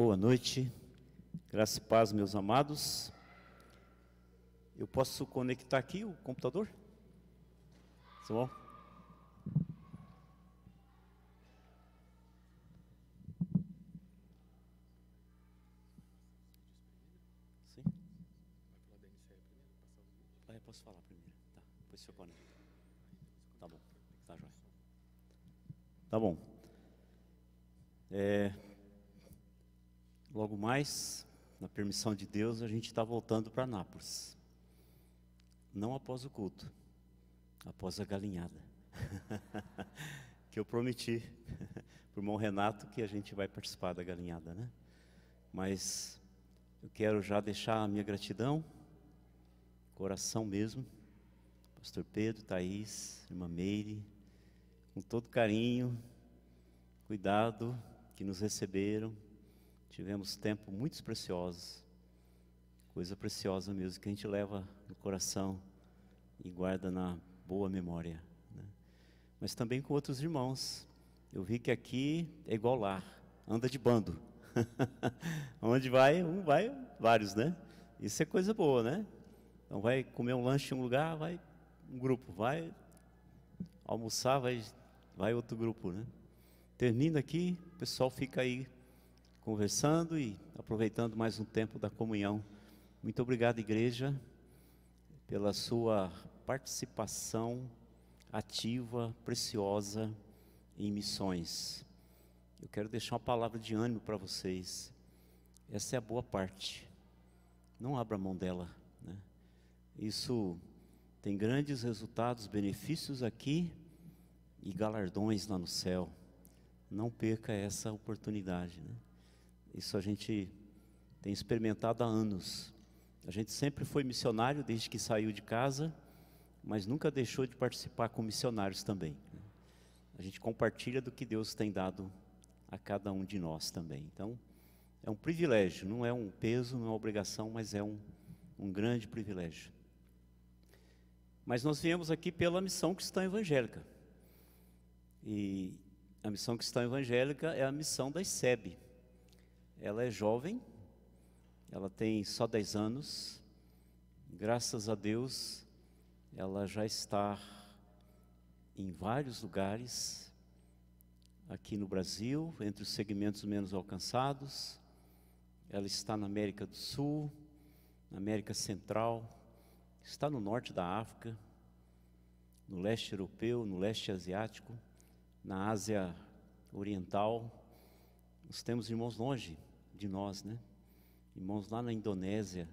Boa noite, graça e paz, meus amados. Eu posso conectar aqui o computador? Tá bom? Sim? Eu posso falar primeiro. Tá, depois você conecta. Tá bom, tá jóia. Tá bom. Logo mais, na permissão de Deus, a gente está voltando para Anápolis. Não após o culto, após a galinhada. Que eu prometi para o irmão Renato que a gente vai participar da galinhada, né? Mas eu quero já deixar a minha gratidão, coração mesmo, pastor Pedro, Thaís, irmã Meire, com todo carinho, cuidado, que nos receberam. Tivemos tempo muito preciosos, coisa preciosa mesmo, que a gente leva no coração e guarda na boa memória, né? Mas também com outros irmãos. Eu vi que aqui é igual lá, anda de bando. Onde vai, um vai, vários, né? Isso é coisa boa, né? Então vai comer um lanche em um lugar, vai um grupo, vai almoçar, vai outro grupo, né? Termina aqui, o pessoal fica aí conversando e aproveitando mais um tempo da comunhão. Muito obrigado, igreja, pela sua participação ativa, preciosa em missões. Eu quero deixar uma palavra de ânimo para vocês. Essa é a boa parte. Não abra mão dela, né? Isso tem grandes resultados, benefícios aqui e galardões lá no céu. Não perca essa oportunidade, né? Isso a gente tem experimentado há anos. A gente sempre foi missionário desde que saiu de casa, mas nunca deixou de participar com missionários também, né? A gente compartilha do que Deus tem dado a cada um de nós também. Então, é um privilégio, não é um peso, não é uma obrigação, mas é um grande privilégio. Mas nós viemos aqui pela missão cristã evangélica. E a missão cristã evangélica é a missão da ICEB. Ela é jovem, ela tem só 10 anos, graças a Deus, ela já está em vários lugares, aqui no Brasil, entre os segmentos menos alcançados. Ela está na América do Sul, na América Central, está no norte da África, no leste europeu, no leste asiático, na Ásia Oriental. Nós temos irmãos longe de nós, né? Irmãos lá na Indonésia,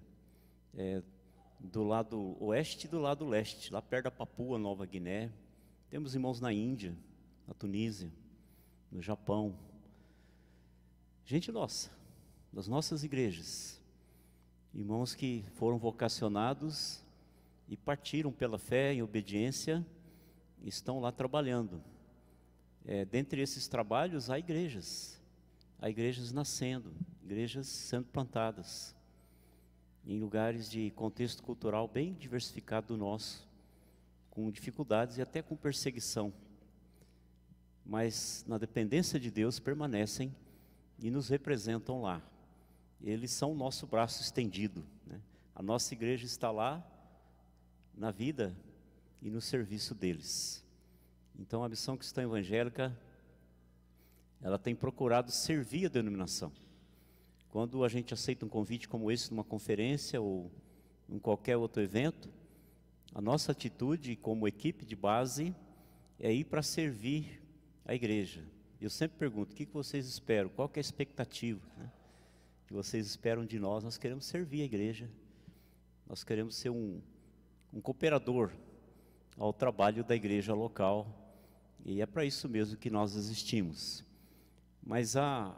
do lado oeste e do lado leste, lá perto da Papua Nova Guiné. Temos irmãos na Índia, na Tunísia, no Japão. Gente nossa, das nossas igrejas, irmãos que foram vocacionados e partiram pela fé em obediência, estão lá trabalhando. Dentre esses trabalhos há igrejas nascendo, igrejas sendo plantadas em lugares de contexto cultural bem diversificado do nosso, com dificuldades e até com perseguição, mas na dependência de Deus permanecem e nos representam lá. Eles são o nosso braço estendido, né? A nossa igreja está lá na vida e no serviço deles. Então a missão cristã evangélica, ela tem procurado servir a denominação. Quando a gente aceita um convite como esse numa conferência ou em qualquer outro evento, a nossa atitude como equipe de base é ir para servir a igreja. Eu sempre pergunto, o que vocês esperam? Qual que é a expectativa, né, que vocês esperam de nós? Nós queremos servir a igreja, nós queremos ser um cooperador ao trabalho da igreja local, e é para isso mesmo que nós existimos. Mas a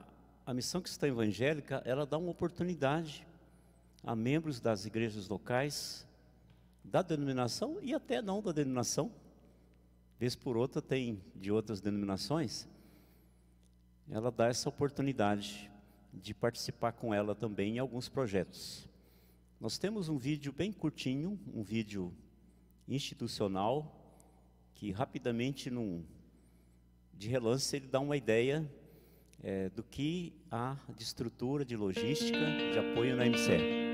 missão cristã evangélica, ela dá uma oportunidade a membros das igrejas locais, da denominação e até não da denominação, vez por outra tem de outras denominações, ela dá essa oportunidade de participar com ela também em alguns projetos. Nós temos um vídeo bem curtinho, um vídeo institucional, que rapidamente, de relance, ele dá uma ideia do que há de estrutura, de logística, de apoio na MCE.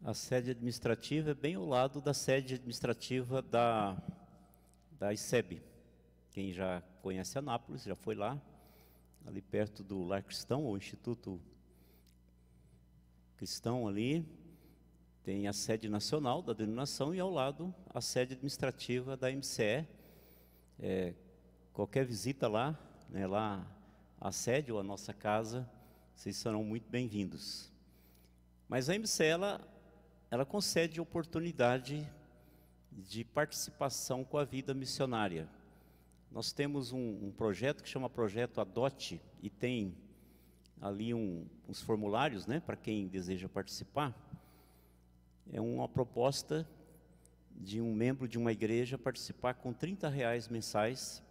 A sede administrativa é bem ao lado da sede administrativa da ICEB. Quem já conhece Anápolis, já foi lá, ali perto do Lar Cristão, ou Instituto Cristão ali, tem a sede nacional da denominação e ao lado a sede administrativa da MCE. Qualquer visita lá, né, lá a sede ou a nossa casa, vocês serão muito bem-vindos. Mas a MCE, ela concede oportunidade de participação com a vida missionária. Nós temos um projeto que chama Projeto Adote, e tem ali uns formulários, né, para quem deseja participar. É uma proposta de um membro de uma igreja participar com R$30 mensais,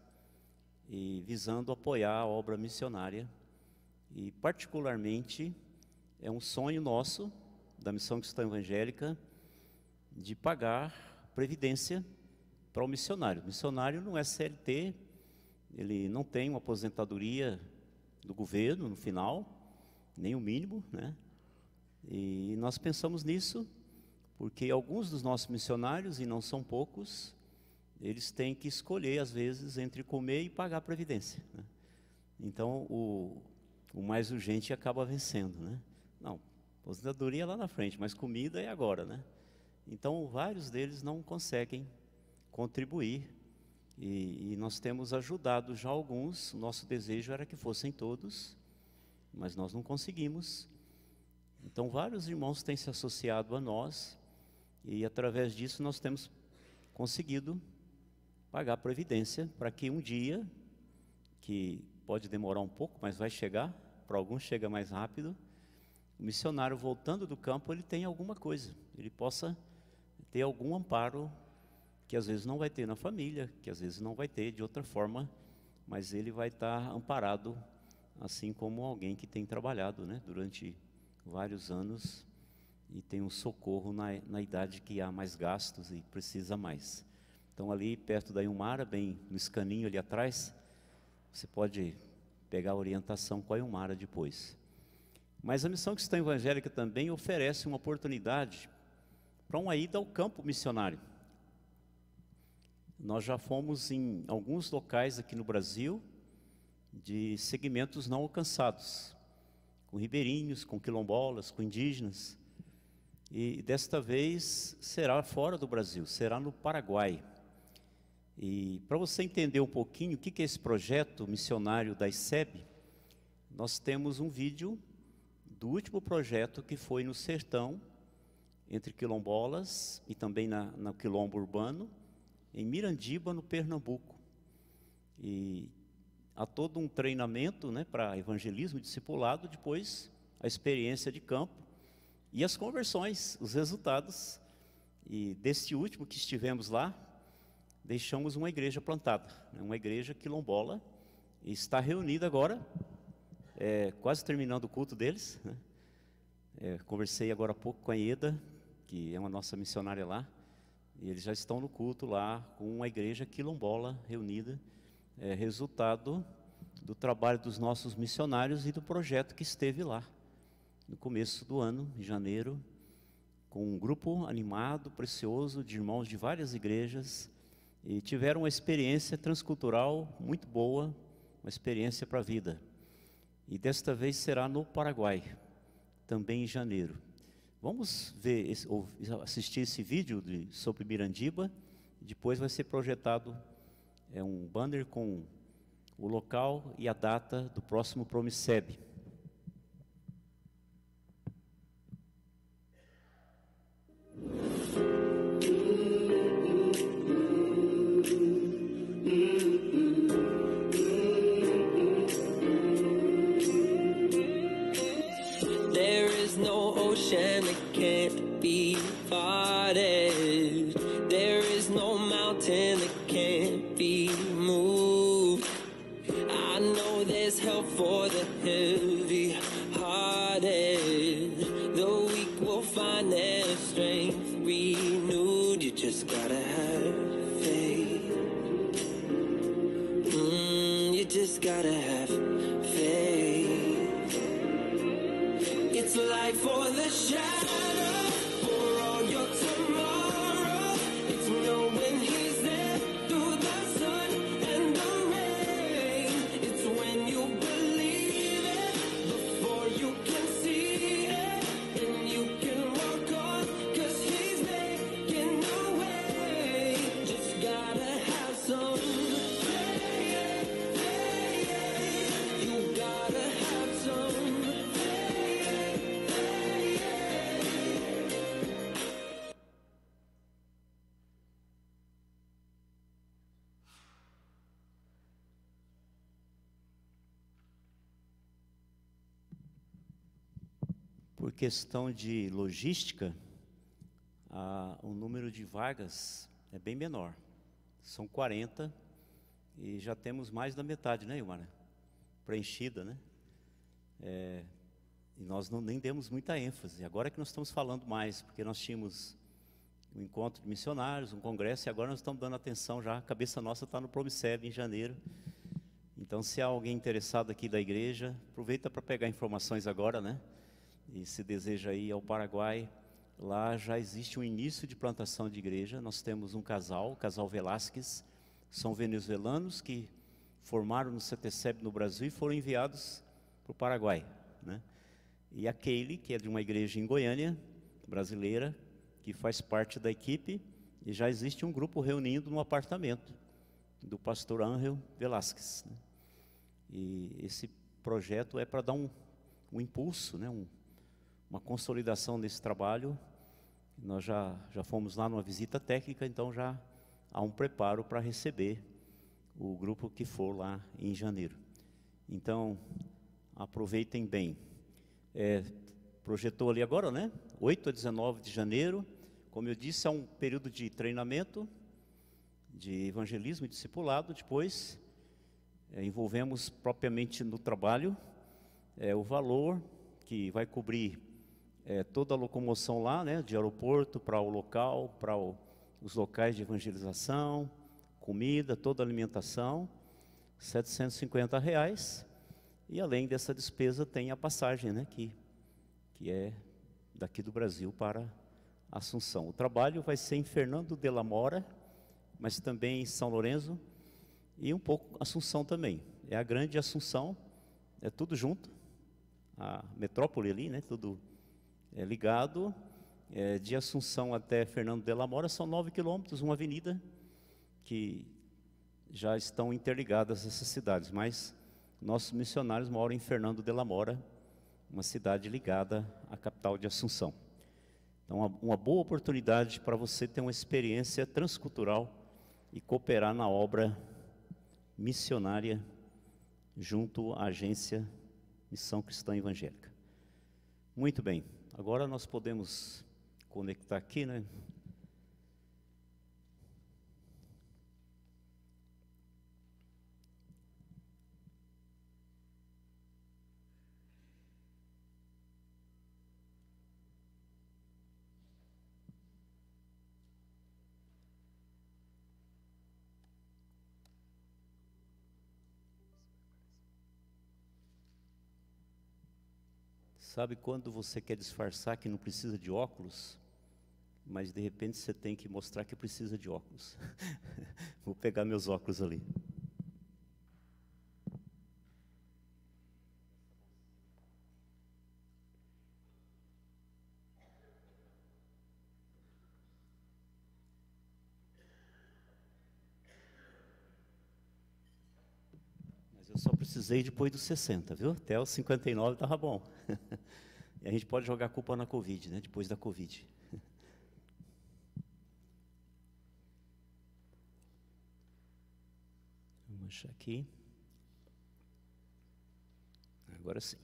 e visando apoiar a obra missionária. E particularmente, é um sonho nosso, da Missão Cristã Evangélica, de pagar previdência para o missionário. O missionário não é CLT, ele não tem uma aposentadoria do governo no final, nem o mínimo, né? E nós pensamos nisso porque alguns dos nossos missionários, e não são poucos, eles têm que escolher às vezes entre comer e pagar a previdência, né? Então o mais urgente acaba vencendo, né? Não, aposentadoria é lá na frente, mas comida é agora, né? Então vários deles não conseguem contribuir, e nós temos ajudado já alguns. O nosso desejo era que fossem todos, mas nós não conseguimos. Então vários irmãos têm se associado a nós, e através disso nós temos conseguido pagar a previdência, para que um dia, que pode demorar um pouco, mas vai chegar, para alguns chega mais rápido, o missionário voltando do campo, ele tem alguma coisa, ele possa ter algum amparo, que às vezes não vai ter na família, que às vezes não vai ter de outra forma, mas ele vai estar amparado, assim como alguém que tem trabalhado, né, durante vários anos, e tem um socorro na idade que há mais gastos e precisa mais. Então ali perto da Ilmara, bem no escaninho ali atrás, você pode pegar a orientação com a Ilmara depois. Mas a Missão Cristã Evangélica também oferece uma oportunidade para uma ida ao campo missionário. Nós já fomos em alguns locais aqui no Brasil, de segmentos não alcançados, com ribeirinhos, com quilombolas, com indígenas, e desta vez será fora do Brasil, será no Paraguai. E para você entender um pouquinho o que é esse projeto missionário da ICEB, nós temos um vídeo do último projeto que foi no sertão, entre quilombolas e também no quilombo urbano, em Mirandiba, no Pernambuco. E há todo um treinamento, né, para evangelismo e discipulado, depois a experiência de campo e as conversões, os resultados. E desse último que estivemos lá, deixamos uma igreja plantada, né, uma igreja quilombola, e está reunida agora, quase terminando o culto deles, né. Conversei agora há pouco com a Ieda, que é uma nossa missionária lá, e eles já estão no culto lá, com uma igreja quilombola reunida, resultado do trabalho dos nossos missionários e do projeto que esteve lá, no começo do ano, em janeiro, com um grupo animado, precioso, de irmãos de várias igrejas, e tiveram uma experiência transcultural muito boa, uma experiência para a vida. E desta vez será no Paraguai, também em janeiro. Vamos ver, assistir esse vídeo sobre Mirandiba. Depois vai ser projetado um banner com o local e a data do próximo Promiceb. There is no ocean that can't be parted. There is no mountain that can't be moved. I know there's help for the heavy-hearted. The weak will find their strength renewed. You just gotta have faith. You just gotta have faith. It's light for the shadow, for all your tomorrow. It's knowing He's there through the sun and the rain. It's when you believe it before you can see it, and you can walk on, 'cause He's making a way. Just gotta have some faith. You gotta have some. Por questão de logística, o número de vagas é bem menor. São 40 e já temos mais da metade, né, Ilmara? Preenchida, né? E nós nem demos muita ênfase. Agora que nós estamos falando mais, porque nós tínhamos um encontro de missionários, um congresso, e agora nós estamos dando atenção já. A cabeça nossa está no Promiceb em janeiro. Então, se há alguém interessado aqui da igreja, aproveita para pegar informações agora, né? E se deseja ir ao Paraguai, lá já existe um início de plantação de igreja. Nós temos um casal, o casal Velasquez, são venezuelanos que formaram no CTCEB no Brasil e foram enviados para o Paraguai, né? E a Keile, que é de uma igreja em Goiânia, brasileira, que faz parte da equipe, e já existe um grupo reunindo no apartamento do pastor Ángel Velasquez, né? E esse projeto é para dar um impulso, né? Uma consolidação desse trabalho. Nós já fomos lá numa visita técnica, então já há um preparo para receber o grupo que for lá em janeiro. Então, aproveitem bem. Projetou ali agora, né? 8 a 19 de janeiro. Como eu disse, é um período de treinamento, de evangelismo e discipulado. Depois, envolvemos propriamente no trabalho, o valor que vai cobrir toda a locomoção lá, né, de aeroporto para o local, para os locais de evangelização, comida, toda a alimentação, R$750. E além dessa despesa tem a passagem, né, que é daqui do Brasil para Assunção. O trabalho vai ser em Fernando de la Mora, mas também em São Lourenço e um pouco Assunção também. É a grande Assunção, é tudo junto, a metrópole ali, né, tudo ligado. De Assunção até Fernando de la Mora são 9 quilômetros, uma avenida que já estão interligadas essas cidades, mas nossos missionários moram em Fernando de la Mora, uma cidade ligada à capital de Assunção. Então, uma boa oportunidade para você ter uma experiência transcultural e cooperar na obra missionária junto à agência Missão Cristã Evangélica. Muito bem, agora nós podemos conectar aqui, né? Sabe quando você quer disfarçar que não precisa de óculos, mas de repente você tem que mostrar que precisa de óculos. Vou pegar meus óculos ali. Mas eu só precisei depois dos 60, viu? Até os 59 estava bom. E a gente pode jogar a culpa na Covid, né? Depois da Covid. Vamos achar aqui. Agora sim.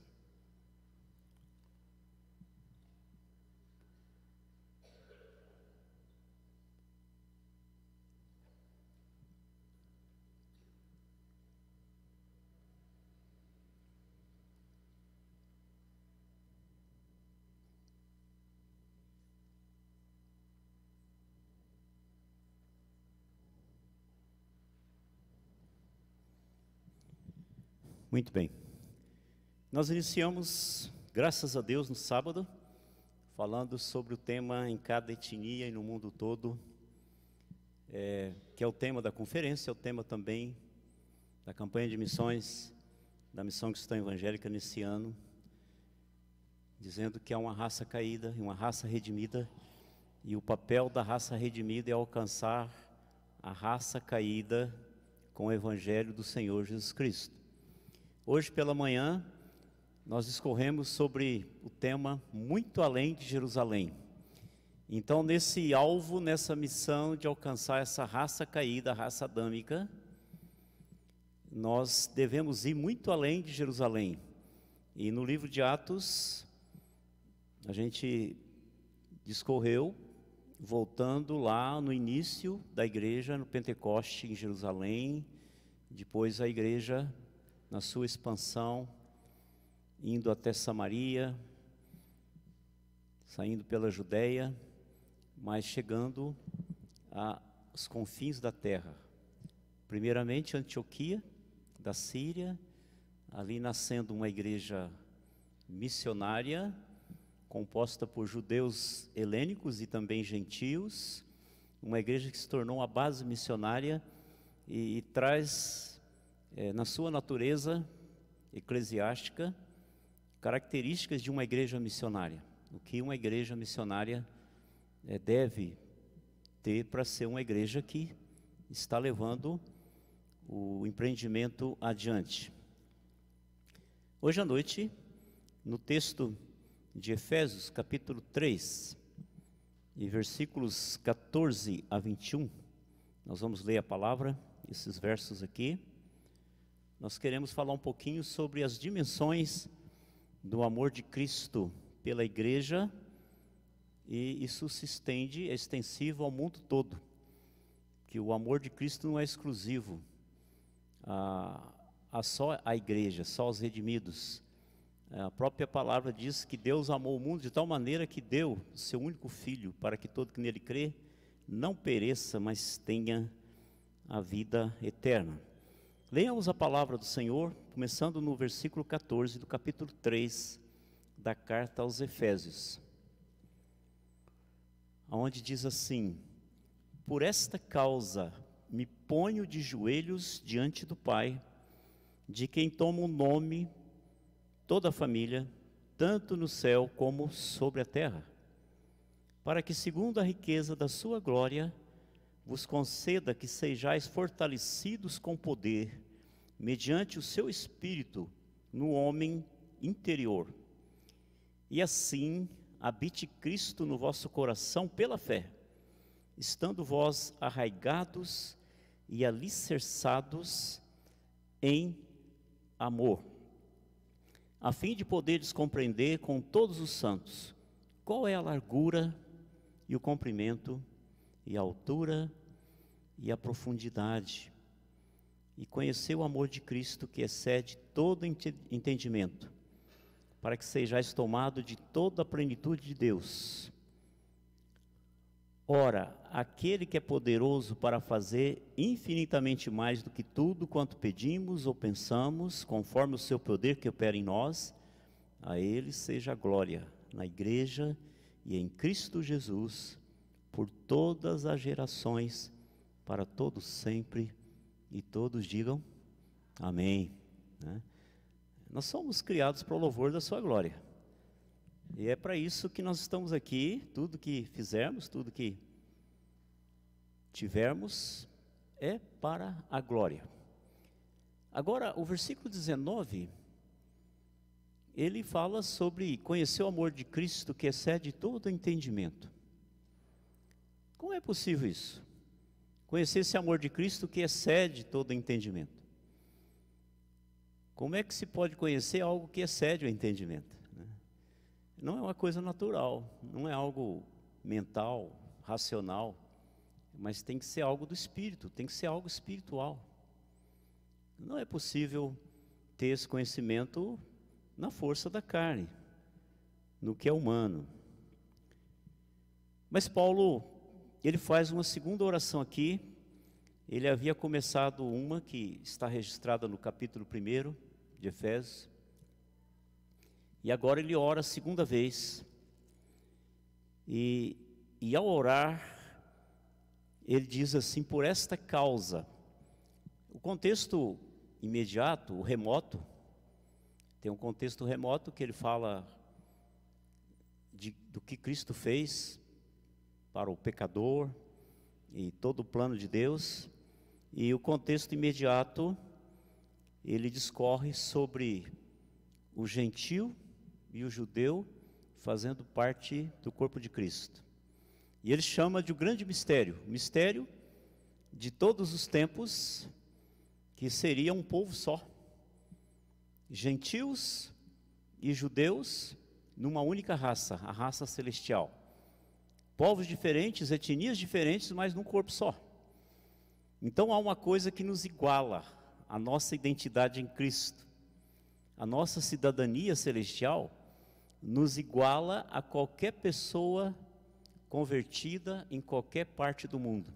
Muito bem. Nós iniciamos, graças a Deus, no sábado, falando sobre o tema em cada etnia e no mundo todo, que é o tema da conferência, é o tema também da campanha de missões da Missão Cristã Evangélica nesse ano, dizendo que há uma raça caída e uma raça redimida, e o papel da raça redimida é alcançar a raça caída com o Evangelho do Senhor Jesus Cristo. Hoje pela manhã, nós discorremos sobre o tema Muito Além de Jerusalém. Então, nesse alvo, nessa missão de alcançar essa raça caída, a raça adâmica, nós devemos ir muito além de Jerusalém. E no livro de Atos, a gente discorreu, voltando lá no início da igreja, no Pentecoste, em Jerusalém, depois a igreja, na sua expansão, indo até Samaria, saindo pela Judéia, mas chegando aos confins da terra. Primeiramente, Antioquia, da Síria, ali nascendo uma igreja missionária, composta por judeus helênicos e também gentios, uma igreja que se tornou uma base missionária e traz na sua natureza eclesiástica características de uma igreja missionária, o que uma igreja missionária deve ter para ser uma igreja que está levando o empreendimento adiante. Hoje à noite, no texto de Efésios, capítulo 3, e versículos 14 a 21, nós vamos ler a palavra, esses versos aqui. Nós queremos falar um pouquinho sobre as dimensões do amor de Cristo pela igreja, e isso se estende, é extensivo ao mundo todo, que o amor de Cristo não é exclusivo a só a igreja, só os redimidos. A própria palavra diz que Deus amou o mundo de tal maneira que deu o seu único Filho, para que todo que nele crê não pereça, mas tenha a vida eterna. Leiamos a palavra do Senhor, começando no versículo 14 do capítulo 3 da carta aos Efésios, onde diz assim: por esta causa me ponho de joelhos diante do Pai, de quem toma o nome toda a família, tanto no céu como sobre a terra, para que segundo a riqueza da sua glória vos conceda que sejais fortalecidos com poder, mediante o seu Espírito, no homem interior. E assim habite Cristo no vosso coração pela fé, estando vós arraigados e alicerçados em amor, a fim de poderes compreender com todos os santos qual é a largura e o comprimento e a altura e a profundidade, e conhecer o amor de Cristo que excede todo entendimento, para que sejais tomados de toda a plenitude de Deus. Ora, aquele que é poderoso para fazer infinitamente mais do que tudo quanto pedimos ou pensamos, conforme o seu poder que opera em nós, a ele seja a glória na igreja e em Cristo Jesus, por todas as gerações, para todos sempre, e todos digam amém, né? Nós somos criados para o louvor da sua glória, e é para isso que nós estamos aqui. Tudo que fizermos, tudo que tivermos, é para a glória. Agora, o versículo 19, ele fala sobre conhecer o amor de Cristo que excede todo entendimento. Como é possível isso? Conhecer esse amor de Cristo que excede todo entendimento. Como é que se pode conhecer algo que excede o entendimento, né? Não é uma coisa natural, não é algo mental, racional, mas tem que ser algo do Espírito, tem que ser algo espiritual. Não é possível ter esse conhecimento na força da carne, no que é humano. Mas Paulo, ele faz uma segunda oração aqui. Ele havia começado uma que está registrada no capítulo 1 de Efésios, e agora ele ora a segunda vez, e ao orar, ele diz assim: por esta causa. O contexto imediato, o remoto, tem um contexto remoto que ele fala do que Cristo fez para o pecador e todo o plano de Deus. E o contexto imediato, ele discorre sobre o gentio e o judeu fazendo parte do corpo de Cristo. E ele chama de um grande mistério, o mistério de todos os tempos, que seria um povo só. Gentios e judeus numa única raça, a raça celestial. Povos diferentes, etnias diferentes, mas num corpo só. Então há uma coisa que nos iguala, a nossa identidade em Cristo. A nossa cidadania celestial nos iguala a qualquer pessoa convertida em qualquer parte do mundo.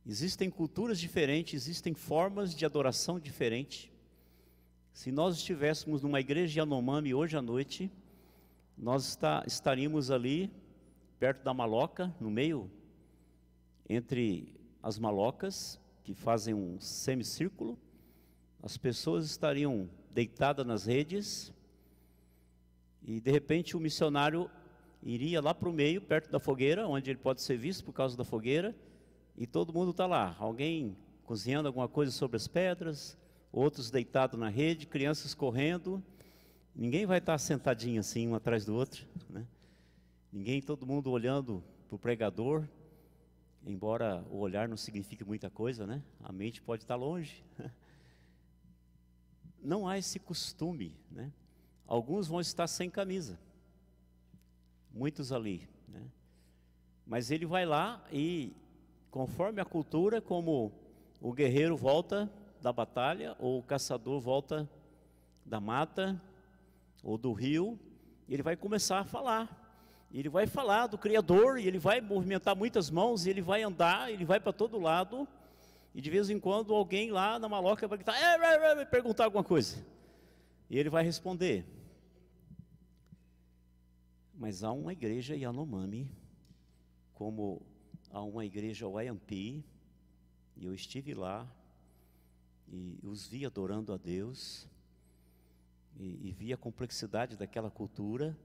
Existem culturas diferentes, existem formas de adoração diferentes. Se nós estivéssemos numa igreja Yanomami hoje à noite, nós estaríamos ali perto da maloca, no meio, entre as malocas, que fazem um semicírculo. As pessoas estariam deitadas nas redes, e de repente o missionário iria lá para o meio, perto da fogueira, onde ele pode ser visto por causa da fogueira, e todo mundo está lá, alguém cozinhando alguma coisa sobre as pedras, outros deitados na rede, crianças correndo. Ninguém vai estar sentadinho assim, um atrás do outro, né? Ninguém, todo mundo olhando para o pregador, embora o olhar não signifique muita coisa, né? A mente pode estar longe. Não há esse costume, né? Alguns vão estar sem camisa, muitos ali, né? Mas ele vai lá e, conforme a cultura, como o guerreiro volta da batalha, ou o caçador volta da mata, ou do rio, ele vai começar a falar. Ele vai falar do Criador, e ele vai movimentar muitas mãos, e ele vai andar, ele vai para todo lado, e de vez em quando alguém lá na maloca vai gritar, vai perguntar alguma coisa, e ele vai responder. Mas há uma igreja Yanomami, como há uma igreja Wayampi, e eu estive lá, e os vi adorando a Deus, e vi a complexidade daquela cultura.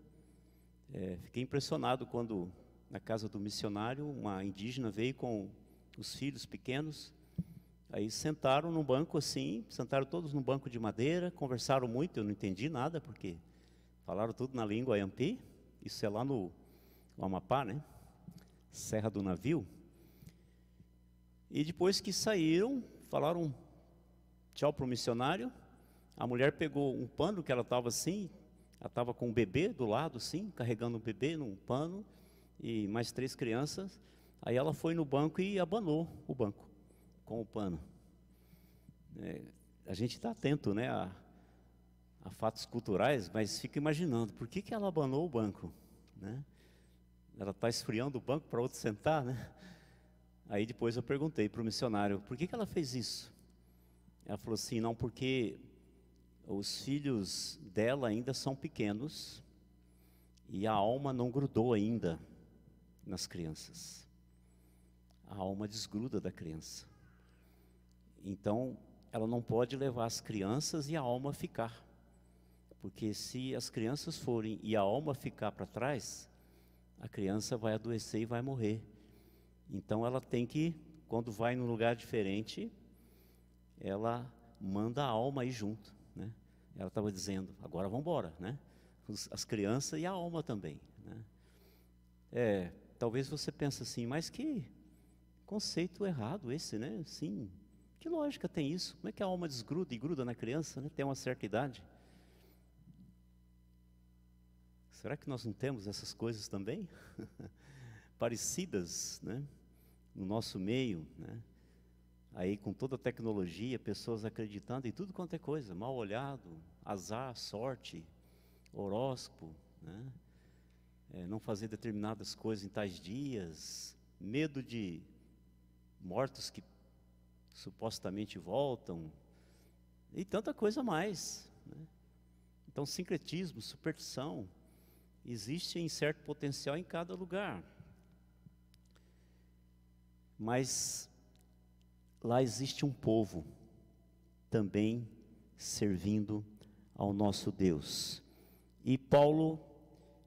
Fiquei impressionado quando na casa do missionário, uma indígena veio com os filhos pequenos, aí sentaram num banco assim, sentaram todos num banco de madeira, conversaram muito, eu não entendi nada, porque falaram tudo na língua Yampi, isso é lá no Amapá, né? Serra do Navio. E depois que saíram, falaram tchau para o missionário. A mulher pegou um pano que ela estava assim, ela estava com um bebê do lado assim, carregando um bebê num pano, e mais 3 crianças. Aí ela foi no banco e abanou o banco com o pano. A gente está atento, né, a fatos culturais, mas fica imaginando, por que ela abanou o banco, né? Ela está esfriando o banco para outro sentar, né? Aí depois eu perguntei para o missionário, por que ela fez isso? Ela falou assim, não, porque os filhos dela ainda são pequenos e a alma não grudou ainda nas crianças. A alma desgruda da criança. Então, ela não pode levar as crianças e a alma ficar. Porque se as crianças forem e a alma ficar para trás, a criança vai adoecer e vai morrer. Então ela tem que, quando vai num lugar diferente, ela manda a alma ir junto, né? Ela estava dizendo, agora vamos embora, né? As crianças e a alma também, né? Talvez você pense assim, mas que conceito errado esse, né? Sim, que lógica tem isso? Como é que a alma desgruda e gruda na criança, né? Tem uma certa idade. Será que nós não temos essas coisas também? Parecidas, né? No nosso meio, né? Aí com toda a tecnologia, pessoas acreditando em tudo quanto é coisa, mal olhado, azar, sorte, horóscopo, né? Não fazer determinadas coisas em tais dias, medo de mortos que supostamente voltam, e tanta coisa mais, né? Então sincretismo, superstição, existe em certo potencial em cada lugar. Mas lá existe um povo também servindo ao nosso Deus. E Paulo,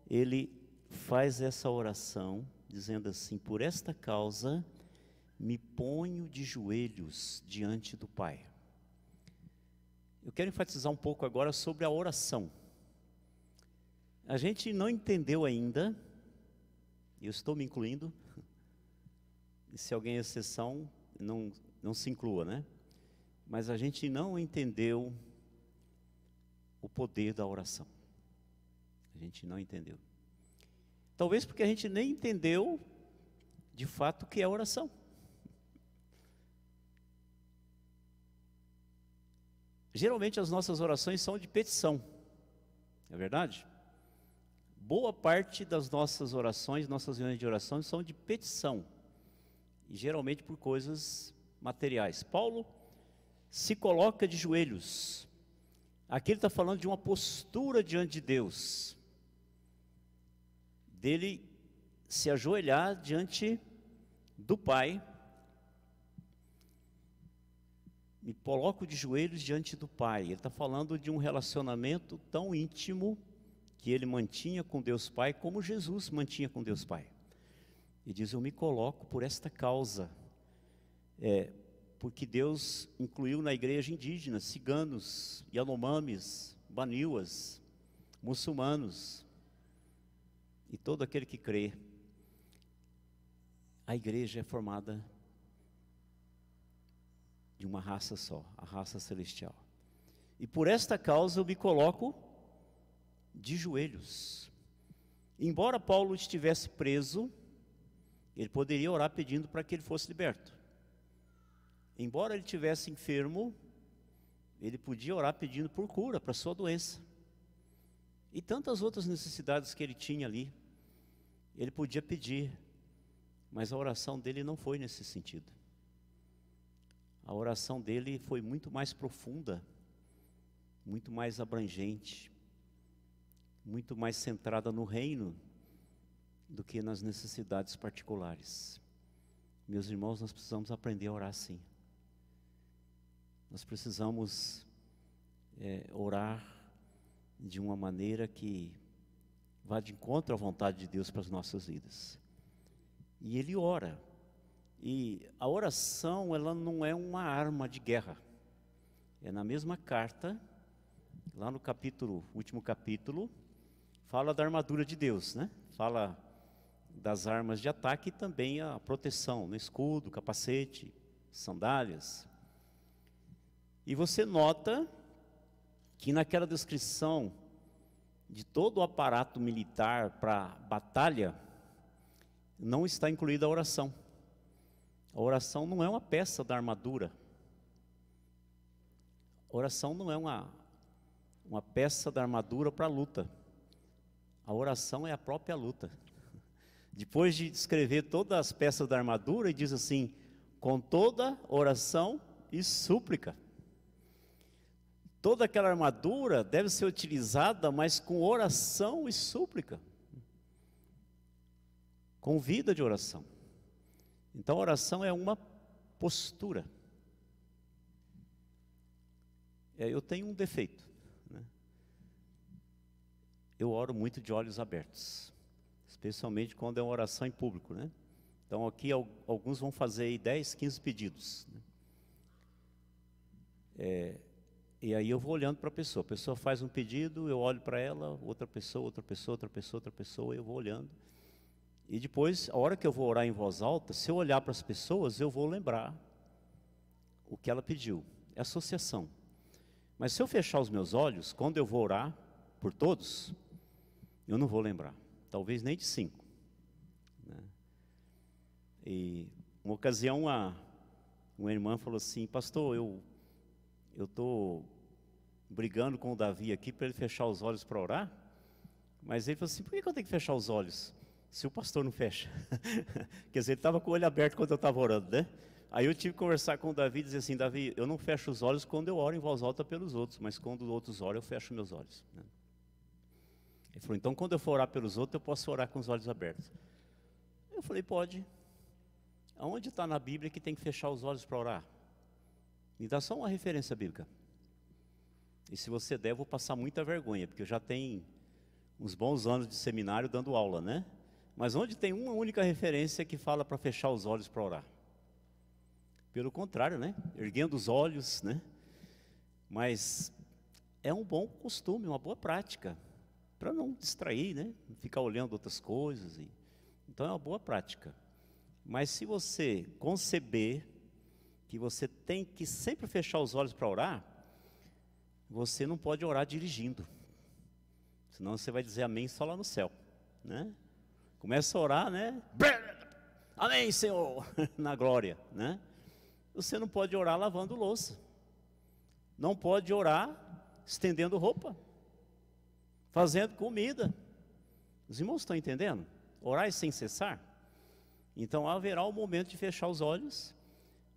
ele faz essa oração, dizendo assim, por esta causa me ponho de joelhos diante do Pai. Eu quero enfatizar um pouco agora sobre a oração. A gente não entendeu ainda, eu estou me incluindo, e se alguém é exceção, não se inclua, né? Mas a gente não entendeu o poder da oração. A gente não entendeu. Talvez porque a gente nem entendeu, de fato, o que é oração. Geralmente as nossas orações são de petição, é verdade? Boa parte das nossas orações, nossas reuniões de oração são de petição, e geralmente por coisas materiais. Paulo se coloca de joelhos. Aqui ele está falando de uma postura diante de Deus, dele se ajoelhar diante do Pai. Me coloco de joelhos diante do Pai. Ele está falando de um relacionamento tão íntimo que ele mantinha com Deus Pai, como Jesus mantinha com Deus Pai. E diz, eu me coloco por esta causa, porque Deus incluiu na igreja indígenas, ciganos, yanomamis, baniuas, muçulmanos, e todo aquele que crê. A igreja é formada de uma raça só, a raça celestial. E por esta causa eu me coloco de joelhos. Embora Paulo estivesse preso, ele poderia orar pedindo para que ele fosse liberto. Embora ele estivesse enfermo, ele podia orar pedindo por cura para a sua doença. E tantas outras necessidades que ele tinha ali, ele podia pedir, mas a oração dele não foi nesse sentido. A oração dele foi muito mais profunda, muito mais abrangente, muito mais centrada no reino do que nas necessidades particulares. Meus irmãos, nós precisamos aprender a orar assim. Nós precisamos orar de uma maneira que vá de encontro à vontade de Deus para as nossas vidas. e ele ora. E a oração, ela não é uma arma de guerra. É na mesma carta, lá no último capítulo, fala da armadura de Deus, né? Fala das armas de ataque e também a proteção, né? Escudo, capacete, sandálias. E você nota que naquela descrição de todo o aparato militar para batalha, não está incluída a oração. A oração não é uma peça da armadura. A oração não é uma peça da armadura para a luta. A oração é a própria luta. Depois de descrever todas as peças da armadura, ele diz assim: com toda oração e súplica. Toda aquela armadura deve ser utilizada, mas com oração e súplica. Com vida de oração. Então a oração é uma postura. Eu tenho um defeito, né? Eu oro muito de olhos abertos, especialmente quando é uma oração em público, né? Então aqui alguns vão fazer aí 10, 15 pedidos, né? E aí eu vou olhando para a pessoa faz um pedido, eu olho para ela, outra pessoa, eu vou olhando. E depois, a hora que eu vou orar em voz alta, se eu olhar para as pessoas, eu vou lembrar o que ela pediu. É associação. Mas se eu fechar os meus olhos, quando eu vou orar por todos, eu não vou lembrar. Talvez nem de 5. Né? E uma ocasião, uma irmã falou assim: pastor, eu estou brigando com o Davi aqui para ele fechar os olhos para orar. Mas ele falou assim: por que eu tenho que fechar os olhos se o pastor não fecha? Quer dizer, ele estava com o olho aberto quando eu estava orando, né? Aí eu tive que conversar com o Davi e dizer assim: Davi, eu não fecho os olhos quando eu oro em voz alta pelos outros, mas quando os outros oram, eu fecho meus olhos, né? Ele falou: então quando eu for orar pelos outros, eu posso orar com os olhos abertos. Eu falei: pode. Aonde está na Bíblia que tem que fechar os olhos para orar? Me dá só uma referência bíblica. E se você der, eu vou passar muita vergonha, porque eu já tenho uns bons anos de seminário dando aula, né? Mas onde tem uma única referência que fala para fechar os olhos para orar? Pelo contrário, né? Erguendo os olhos, né? Mas é um bom costume, uma boa prática, para não distrair, né? Ficar olhando outras coisas. Então é uma boa prática. Mas se você conceber que você tem que sempre fechar os olhos para orar, você não pode orar dirigindo. Senão você vai dizer amém só lá no céu, né? Começa a orar, né? Amém, Senhor, na glória, né? Você não pode orar lavando louça. Não pode orar estendendo roupa, fazendo comida. Os irmãos estão entendendo? Orar sem cessar. Então haverá um momento de fechar os olhos,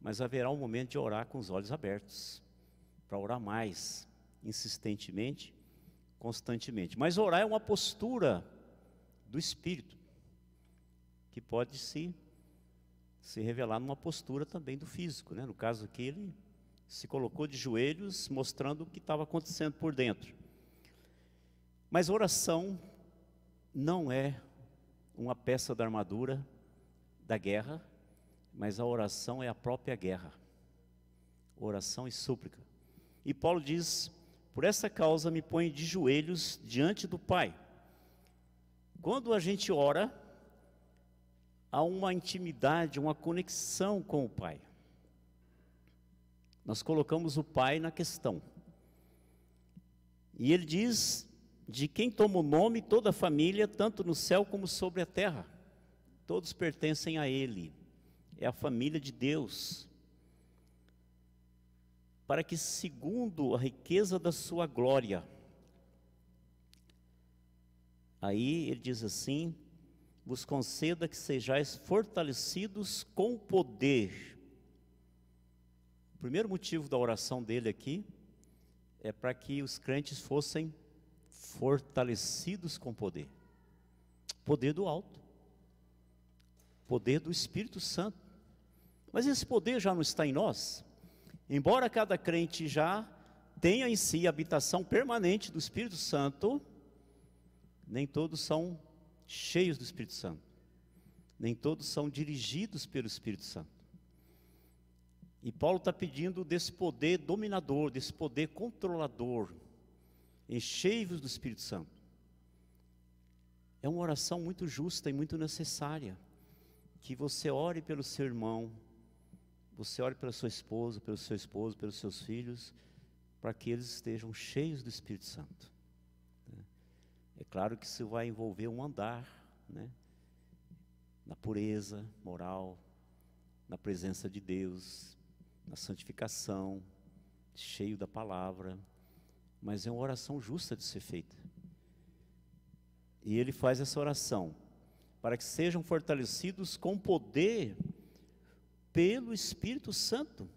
mas haverá um momento de orar com os olhos abertos, para orar mais, insistentemente, constantemente. Mas orar é uma postura do Espírito, que pode se revelar numa postura também do físico, né? No caso aqui, ele se colocou de joelhos, mostrando o que estava acontecendo por dentro. Mas oração não é uma peça da armadura da guerra, mas a oração é a própria guerra. Oração e súplica. E Paulo diz: por essa causa me ponho de joelhos diante do Pai. Quando a gente ora, há uma intimidade, uma conexão com o Pai. Nós colocamos o Pai na questão. E ele diz: de quem toma o nome toda a família, tanto no céu como sobre a terra. Todos pertencem a Ele. É a família de Deus. Para que, segundo a riqueza da sua glória, aí ele diz assim: vos conceda que sejais fortalecidos com poder. O primeiro motivo da oração dele aqui é para que os crentes fossem fortalecidos com poder. Poder do alto. Poder do Espírito Santo. Mas esse poder já não está em nós? Embora cada crente já tenha em si a habitação permanente do Espírito Santo, nem todos são cheios do Espírito Santo. nem todos são dirigidos pelo Espírito Santo. E Paulo está pedindo desse poder dominador, desse poder controlador. Enchei-vos do Espírito Santo. É uma oração muito justa e muito necessária. Que você ore pelo seu irmão, você ore pela sua esposa, pelo seu esposo, pelos seus filhos, para que eles estejam cheios do Espírito Santo. É claro que isso vai envolver um andar, né, na pureza moral, na presença de Deus, na santificação, cheio da palavra, mas é uma oração justa de ser feita. E ele faz essa oração para que sejam fortalecidos com poder pelo Espírito Santo.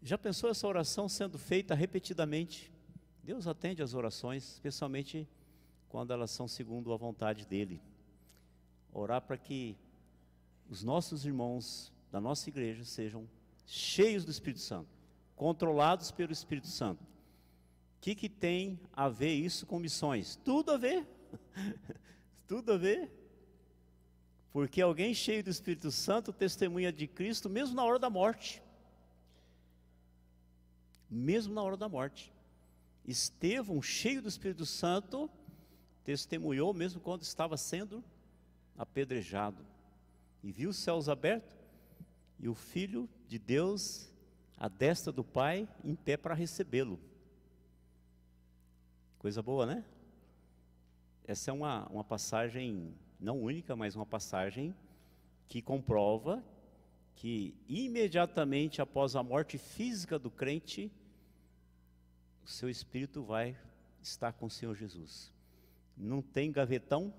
Já pensou essa oração sendo feita repetidamente? Deus atende as orações, especialmente quando elas são segundo a vontade dEle. Orar para que os nossos irmãos da nossa igreja sejam cheios do Espírito Santo, controlados pelo Espírito Santo. O que tem a ver isso com missões? Tudo a ver. Tudo a ver. Porque alguém cheio do Espírito Santo testemunha de Cristo mesmo na hora da morte. Mesmo na hora da morte. Estevão, cheio do Espírito Santo, testemunhou mesmo quando estava sendo apedrejado. E viu os céus abertos e o Filho de Deus à destra do Pai em pé para recebê-lo. Coisa boa, né? Essa é uma passagem, não única, mas uma passagem que comprova que imediatamente após a morte física do crente, o seu espírito vai estar com o Senhor Jesus. Não tem gavetão,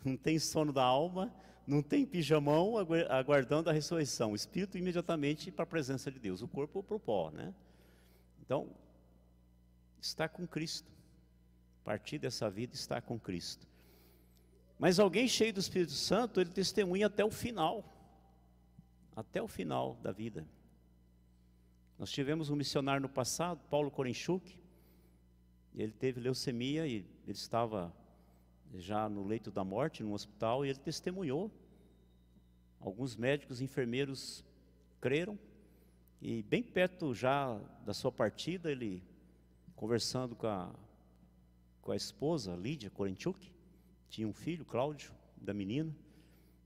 não tem sono da alma, não tem pijamão aguardando a ressurreição. O espírito imediatamente para a presença de Deus, o corpo para o pó, né? Então, está com Cristo. A partir dessa vida está com Cristo. Mas alguém cheio do Espírito Santo, ele testemunha até o final da vida. Nós tivemos um missionário no passado, Paulo Korenchuk. Ele teve leucemia e ele estava já no leito da morte, no hospital, e ele testemunhou. Alguns médicos e enfermeiros creram, e bem perto já da sua partida, ele conversando com a esposa, Lídia Korenchuk, tinha um filho, Cláudio, da menina,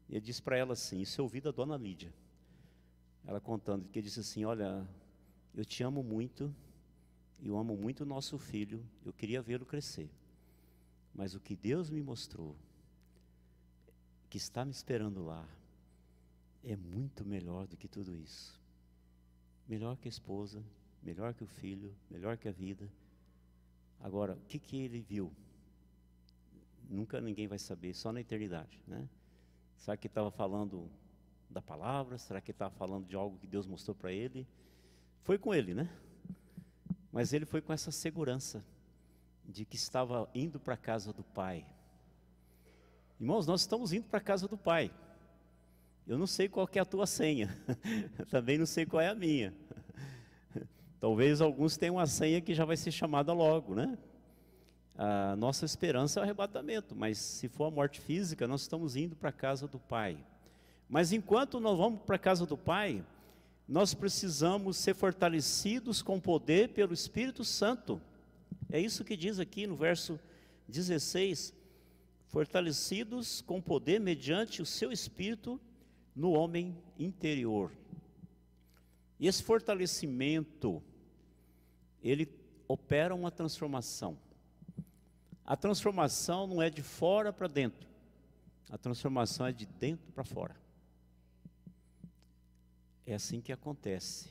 e ele disse para ela assim, isso é ouvido da dona Lídia, ela contando, que ele disse assim, olha, eu te amo muito, eu amo muito o nosso filho, eu queria vê-lo crescer, mas o que Deus me mostrou, que está me esperando lá, é muito melhor do que tudo isso, melhor que a esposa, melhor que o filho, melhor que a vida. Agora, o que ele viu? Nunca ninguém vai saber, só na eternidade, né? Será que estava falando da palavra? Será que estava falando de algo que Deus mostrou para ele? Foi com ele, né? Mas ele foi com essa segurança de que estava indo para a casa do Pai. Irmãos, nós estamos indo para a casa do Pai. Eu não sei qual que é a tua senha, também não sei qual é a minha. Talvez alguns tenham uma senha que já vai ser chamada logo, né? A nossa esperança é o arrebatamento, mas se for a morte física, nós estamos indo para a casa do Pai. Mas enquanto nós vamos para a casa do Pai, nós precisamos ser fortalecidos com poder pelo Espírito Santo. É isso que diz aqui no verso 16, fortalecidos com poder mediante o seu Espírito no homem interior. E esse fortalecimento, ele opera uma transformação. A transformação não é de fora para dentro, a transformação é de dentro para fora. É assim que acontece.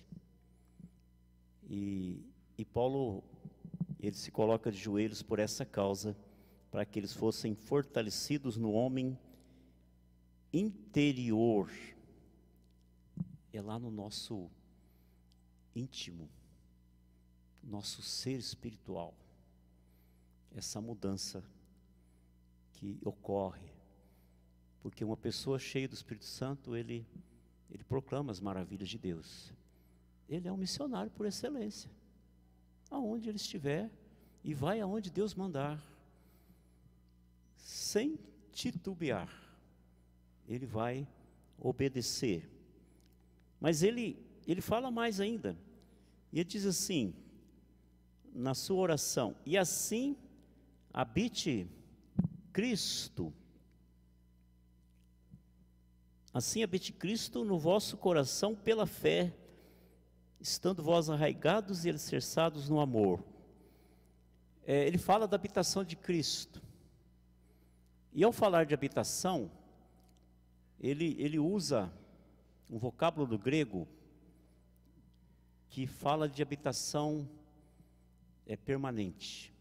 E Paulo, ele se coloca de joelhos por essa causa, para que eles fossem fortalecidos no homem interior. É lá no nosso íntimo, nosso ser espiritual, essa mudança que ocorre, porque uma pessoa cheia do Espírito Santo, ele proclama as maravilhas de Deus, ele é um missionário por excelência, aonde ele estiver, e vai aonde Deus mandar, sem titubear, ele vai obedecer. Mas ele fala mais ainda. E ele diz assim, na sua oração: e assim habite Cristo. Assim habite Cristo no vosso coração pela fé, estando vós arraigados e alicerçados no amor. Ele fala da habitação de Cristo. E ao falar de habitação, ele usa um vocábulo grego que fala de habitação permanente.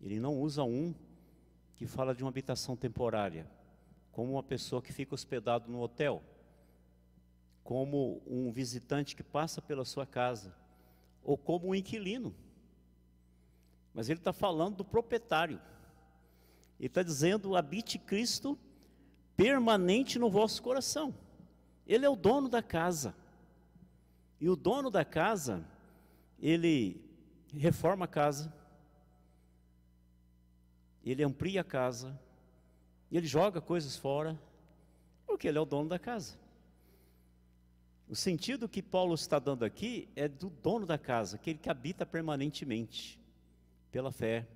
Ele não usa um que fala de uma habitação temporária, como uma pessoa que fica hospedado no hotel, como um visitante que passa pela sua casa, ou como um inquilino. Mas ele está falando do proprietário. Ele está dizendo: habite Cristo permanente no vosso coração. Ele é o dono da casa. E o dono da casa, ele reforma a casa, ele amplia a casa, ele joga coisas fora, porque ele é o dono da casa. O sentido que Paulo está dando aqui é do dono da casa, aquele que habita permanentemente, pela fé.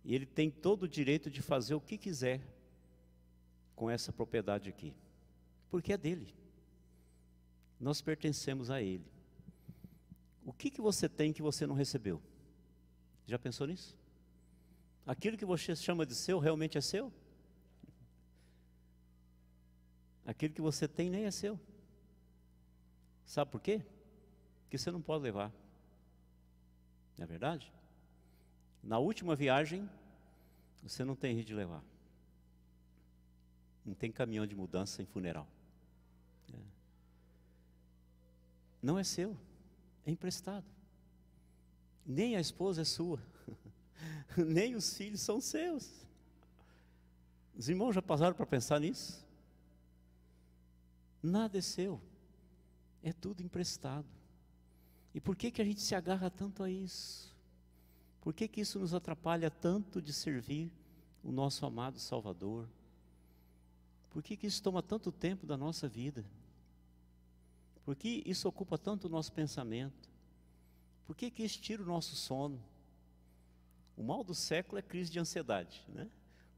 E ele tem todo o direito de fazer o que quiser com essa propriedade aqui, porque é dele. Nós pertencemos a ele. O que você tem que você não recebeu? Já pensou nisso? Aquilo que você chama de seu realmente é seu? Aquilo que você tem nem é seu. Sabe por quê? Porque você não pode levar. Não é verdade? Na última viagem, você não tem jeito de levar. Não tem caminhão de mudança em funeral. Não é seu, é emprestado. Nem a esposa é sua, nem os filhos são seus. Os irmãos já passaram para pensar nisso? Nada é seu, é tudo emprestado. E por que a gente se agarra tanto a isso? Por que isso nos atrapalha tanto de servir o nosso amado Salvador? Por que isso toma tanto tempo da nossa vida? Por que isso ocupa tanto o nosso pensamento? Por que isso tira o nosso sono? O mal do século é crise de ansiedade, né?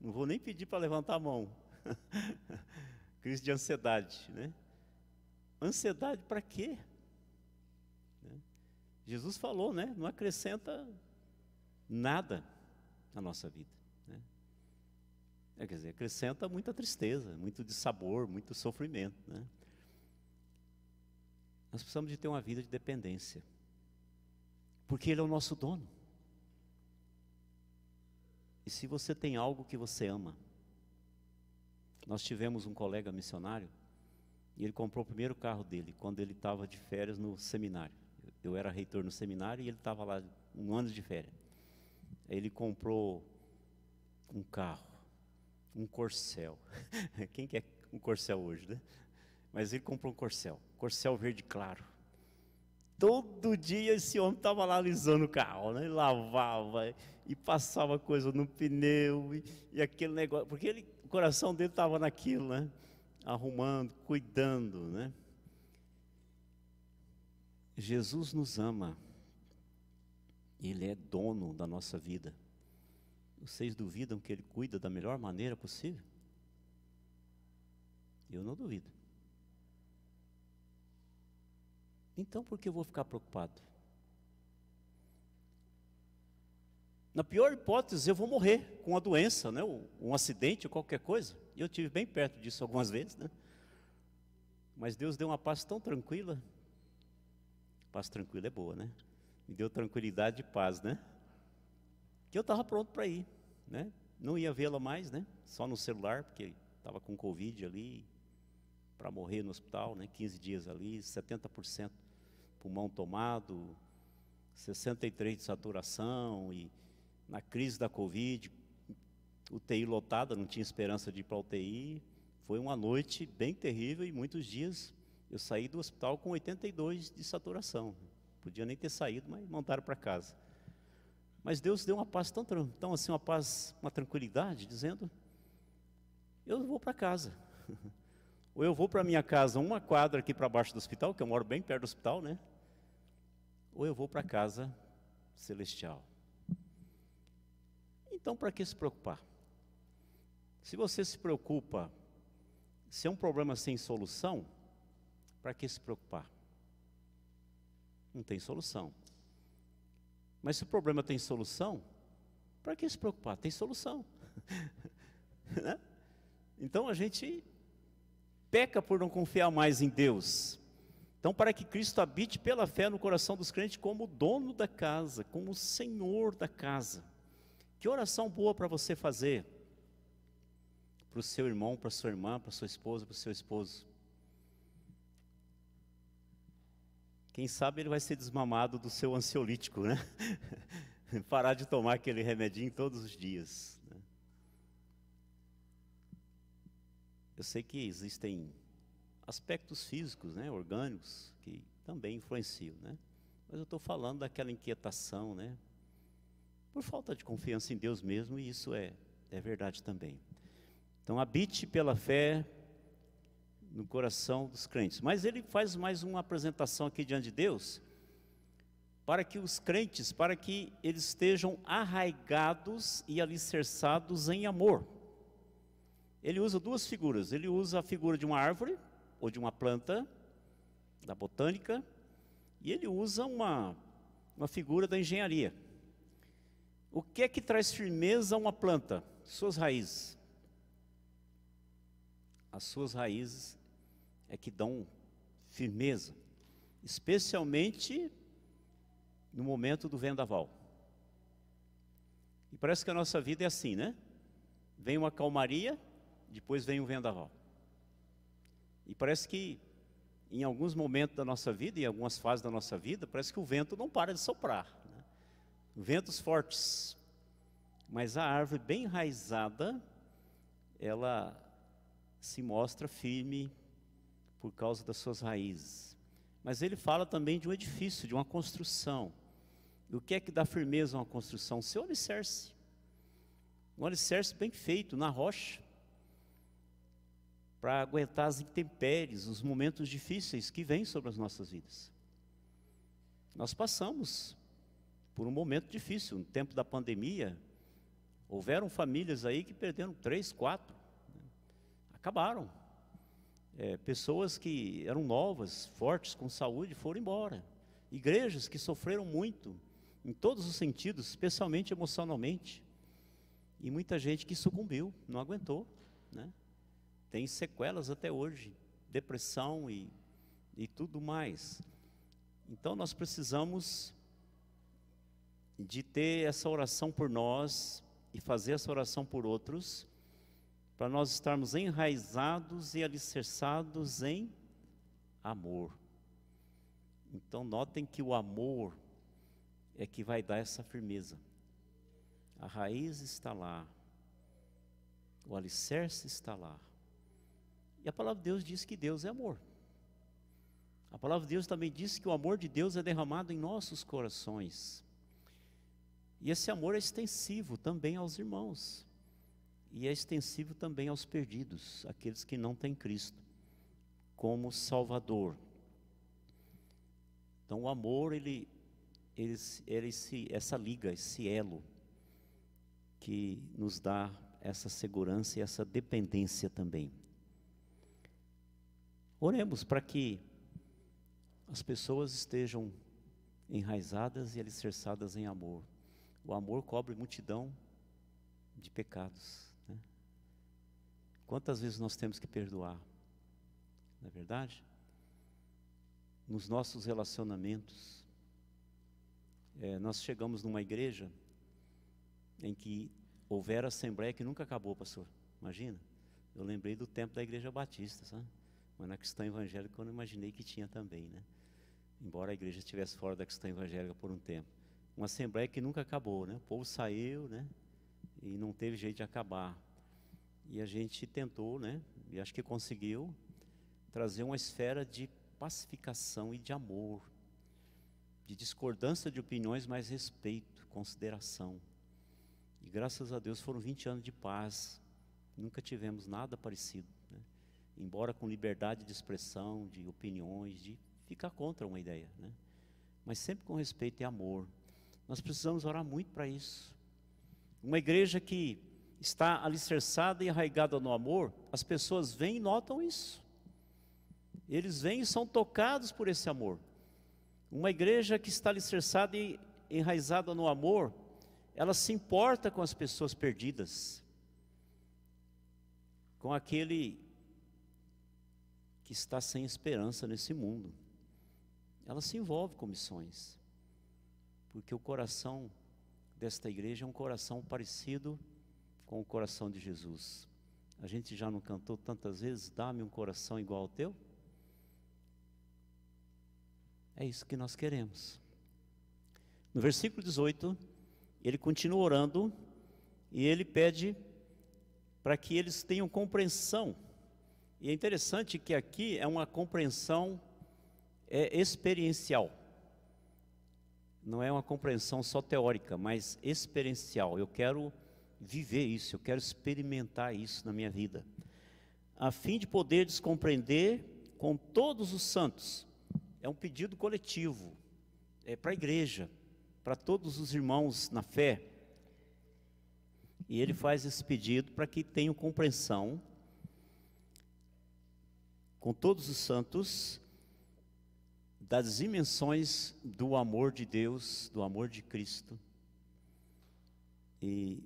Não vou nem pedir para levantar a mão. Crise de ansiedade, né? Ansiedade para quê? Jesus falou, né? Não acrescenta nada na nossa vida, né? Quer dizer, acrescenta muita tristeza, muito dissabor, muito sofrimento, né? Nós precisamos de ter uma vida de dependência, porque Ele é o nosso dono. E se você tem algo que você ama, nós tivemos um colega missionário, e ele comprou o primeiro carro dele, quando ele estava de férias no seminário. Eu era reitor no seminário, e ele estava lá, 1 ano de férias. Aí ele comprou um carro, um Corcel. Quem quer um Corcel hoje, né? Mas ele comprou um Corcel verde claro. Todo dia esse homem estava lá alisando o carro, né? Ele lavava e passava coisa no pneu e aquele negócio, porque o coração dele estava naquilo, né? Arrumando, cuidando, né? Jesus nos ama. Ele é dono da nossa vida. Vocês duvidam que Ele cuida da melhor maneira possível? Eu não duvido. Então por que eu vou ficar preocupado? Na pior hipótese, eu vou morrer com uma doença, né? Um acidente ou qualquer coisa. E eu estive bem perto disso algumas vezes, né? Mas Deus deu uma paz tão tranquila. Paz tranquila é boa, né? Me deu tranquilidade e paz, né? Que eu estava pronto para ir, né? Não ia vê-la mais, né? Só no celular, porque estava com Covid ali, para morrer no hospital, né? 15 dias ali, 70% pulmão tomado, 63% de saturação, e na crise da Covid, UTI lotada, não tinha esperança de ir para a UTI. Foi uma noite bem terrível e muitos dias eu saí do hospital com 82 de saturação. Podia nem ter saído, mas mandaram para casa. Mas Deus deu uma paz tão assim, uma paz, uma tranquilidade, dizendo: eu vou para casa. Ou eu vou para minha casa uma quadra aqui para baixo do hospital, que eu moro bem perto do hospital, né? Ou eu vou para a casa celestial. Então, para que se preocupar? Se você se preocupa, se é um problema sem solução, para que se preocupar? Não tem solução. Mas se o problema tem solução, para que se preocupar? Tem solução. Né? Então a gente peca por não confiar mais em Deus. Então, para que Cristo habite pela fé no coração dos crentes como o dono da casa, como o Senhor da casa. Que oração boa para você fazer para o seu irmão, para a sua irmã, para a sua esposa, para o seu esposo. Quem sabe ele vai ser desmamado do seu ansiolítico, né? Parar de tomar aquele remedinho todos os dias. Né? Eu sei que existem aspectos físicos, né, orgânicos, que também influenciam, né? Mas eu estou falando daquela inquietação, né? Por falta de confiança em Deus mesmo, e isso é verdade também. Então, habite pela fé no coração dos crentes. Mas ele faz mais uma apresentação aqui diante de Deus, para que os crentes, para que eles estejam arraigados e alicerçados em amor. Ele usa duas figuras. Ele usa a figura de uma árvore, ou de uma planta, da botânica, e ele usa uma figura da engenharia. O que é que traz firmeza a uma planta? Suas raízes. As suas raízes é que dão firmeza, especialmente no momento do vendaval. E parece que a nossa vida é assim, né? Vem uma calmaria, depois vem um vendaval. E parece que em alguns momentos da nossa vida, em algumas fases da nossa vida, parece que o vento não para de soprar, né? Ventos fortes. Mas a árvore bem enraizada, ela se mostra firme por causa das suas raízes. Mas ele fala também de um edifício, de uma construção. E o que é que dá firmeza a uma construção? O seu alicerce. Um alicerce bem feito, na rocha, para aguentar as intempéries, os momentos difíceis que vêm sobre as nossas vidas. Nós passamos por um momento difícil, no tempo da pandemia. Houveram famílias aí que perderam 3, 4, acabaram. Pessoas que eram novas, fortes, com saúde, foram embora. Igrejas que sofreram muito, em todos os sentidos, especialmente emocionalmente. E muita gente que sucumbiu, não aguentou, né? Tem sequelas até hoje, depressão e tudo mais. Então nós precisamos de ter essa oração por nós e fazer essa oração por outros, para nós estarmos enraizados e alicerçados em amor. Então notem que o amor é que vai dar essa firmeza. A raiz está lá, o alicerce está lá. E a palavra de Deus diz que Deus é amor. A palavra de Deus também diz que o amor de Deus é derramado em nossos corações. E esse amor é extensivo também aos irmãos. E é extensivo também aos perdidos, aqueles que não têm Cristo como Salvador. Então o amor, essa liga, esse elo, que nos dá essa segurança e essa dependência também. Oremos para que as pessoas estejam enraizadas e alicerçadas em amor. O amor cobre multidão de pecados, né? Quantas vezes nós temos que perdoar? Não é verdade? Nos nossos relacionamentos. Nós chegamos numa igreja em que houver assembleia que nunca acabou, pastor. Imagina? Eu lembrei do tempo da igreja batista, sabe? Mas na cristã evangélica eu não imaginei que tinha também, né? Embora a igreja estivesse fora da cristã evangélica por um tempo. Uma assembleia que nunca acabou, né? O povo saiu, né? E não teve jeito de acabar. E a gente tentou, né? E acho que conseguiu trazer uma esfera de pacificação e de amor, de discordância de opiniões, mas respeito, consideração. E graças a Deus foram 20 anos de paz. Nunca tivemos nada parecido, né? embora com liberdade de expressão, de opiniões, de ficar contra uma ideia, né? Mas sempre com respeito e amor. Nós precisamos orar muito para isso. Uma igreja que está alicerçada e arraigada no amor, as pessoas vêm e notam isso. Eles vêm e são tocados por esse amor. Uma igreja que está alicerçada e enraizada no amor, ela se importa com as pessoas perdidas, com aquele que está sem esperança nesse mundo. Ela se envolve com missões, porque o coração desta igreja é um coração parecido com o coração de Jesus. A gente já não cantou tantas vezes, dá-me um coração igual ao teu? É isso que nós queremos. No versículo 18, ele continua orando, e ele pede para que eles tenham compreensão. E é interessante que aqui é uma compreensão experiencial. Não é uma compreensão só teórica, mas experiencial. Eu quero viver isso, eu quero experimentar isso na minha vida, a fim de poder compreender com todos os santos. É um pedido coletivo, é para a igreja, para todos os irmãos na fé. E ele faz esse pedido para que tenham compreensão com todos os santos das dimensões do amor de Deus, do amor de Cristo, e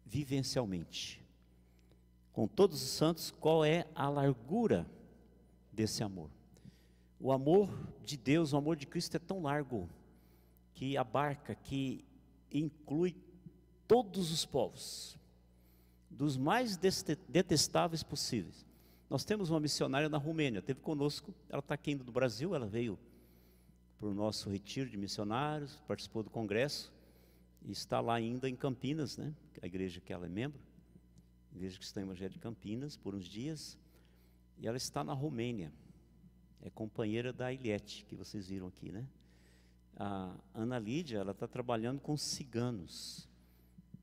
vivencialmente, com todos os santos, qual é a largura desse amor. O amor de Deus, o amor de Cristo é tão largo, que abarca, que inclui todos os povos, dos mais detestáveis possíveis. Nós temos uma missionária na Romênia, esteve conosco, ela está aqui indo do Brasil, ela veio para o nosso retiro de missionários, participou do congresso, e está lá ainda em Campinas, né? A igreja que ela é membro, a igreja cristã evangélica de Campinas, por uns dias, e ela está na Romênia, é companheira da Iliete, que vocês viram aqui, né? A Ana Lídia, ela está trabalhando com ciganos.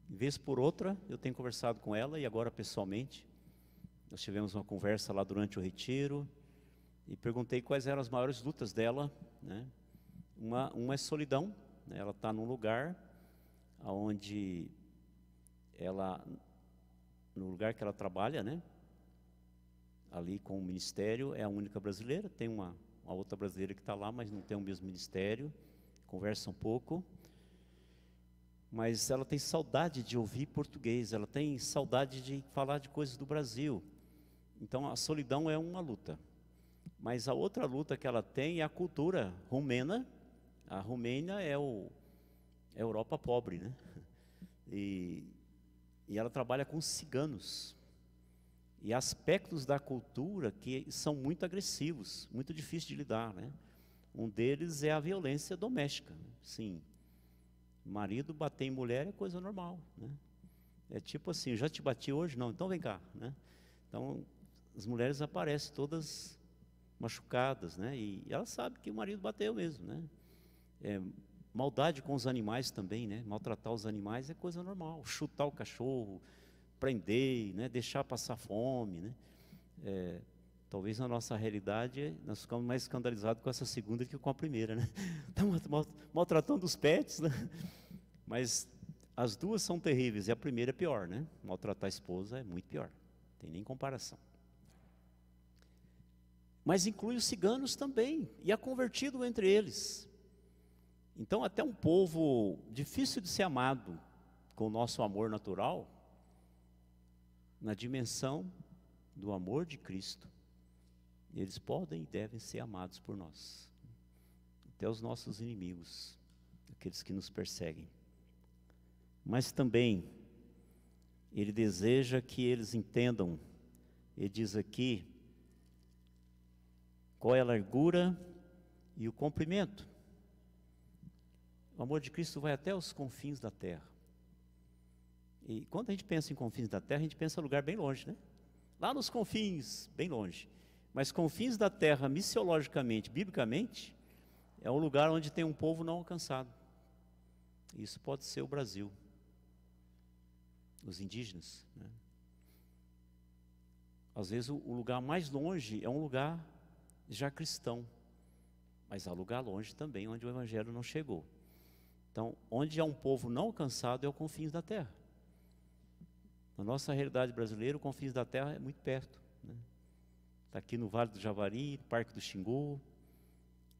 De vez por outra, eu tenho conversado com ela, e agora pessoalmente, nós tivemos uma conversa lá durante o retiro, e perguntei quais eram as maiores lutas dela, né? Uma é solidão, né? Ela está num lugar onde ela, no lugar que ela trabalha, né? Ali com o ministério, é a única brasileira, tem uma outra brasileira que está lá, mas não tem o mesmo ministério, conversa um pouco, mas ela tem saudade de ouvir português, ela tem saudade de falar de coisas do Brasil. Então a solidão é uma luta, mas a outra luta que ela tem é a cultura romena. A Romênia é a Europa pobre, né? E ela trabalha com ciganos, e aspectos da cultura que são muito agressivos, muito difíceis de lidar, né? Um deles é a violência doméstica, né? Sim, marido bater em mulher é coisa normal, né? É tipo assim, já te bati hoje? Não, então vem cá, né? Então as mulheres aparecem todas machucadas, né? E ela sabe que o marido bateu mesmo, né? Maldade com os animais também, né? Maltratar os animais é coisa normal. Chutar o cachorro, prender, né? Deixar passar fome, né? Talvez na nossa realidade nós ficamos mais escandalizados com essa segunda que com a primeira, né? Estamos maltratando os pets, né? Mas as duas são terríveis, e a primeira é pior, né? Maltratar a esposa é muito pior, não tem nem comparação. Mas inclui os ciganos também, e há convertido entre eles. Então até um povo difícil de ser amado com o nosso amor natural, na dimensão do amor de Cristo, eles podem e devem ser amados por nós, até os nossos inimigos, aqueles que nos perseguem. Mas também ele deseja que eles entendam, ele diz aqui, qual é a largura e o comprimento. O amor de Cristo vai até os confins da terra. E quando a gente pensa em confins da terra, a gente pensa em um lugar bem longe, né? Lá nos confins, bem longe. Mas confins da terra, missiologicamente, biblicamente, é um lugar onde tem um povo não alcançado. Isso pode ser o Brasil, os indígenas, né? Às vezes o lugar mais longe é um lugar já cristão, mas há lugar longe também onde o evangelho não chegou. Então, onde há um povo não alcançado é o confins da terra. Na nossa realidade brasileira, o confins da terra é muito perto, né? Está aqui no Vale do Javari, no Parque do Xingu,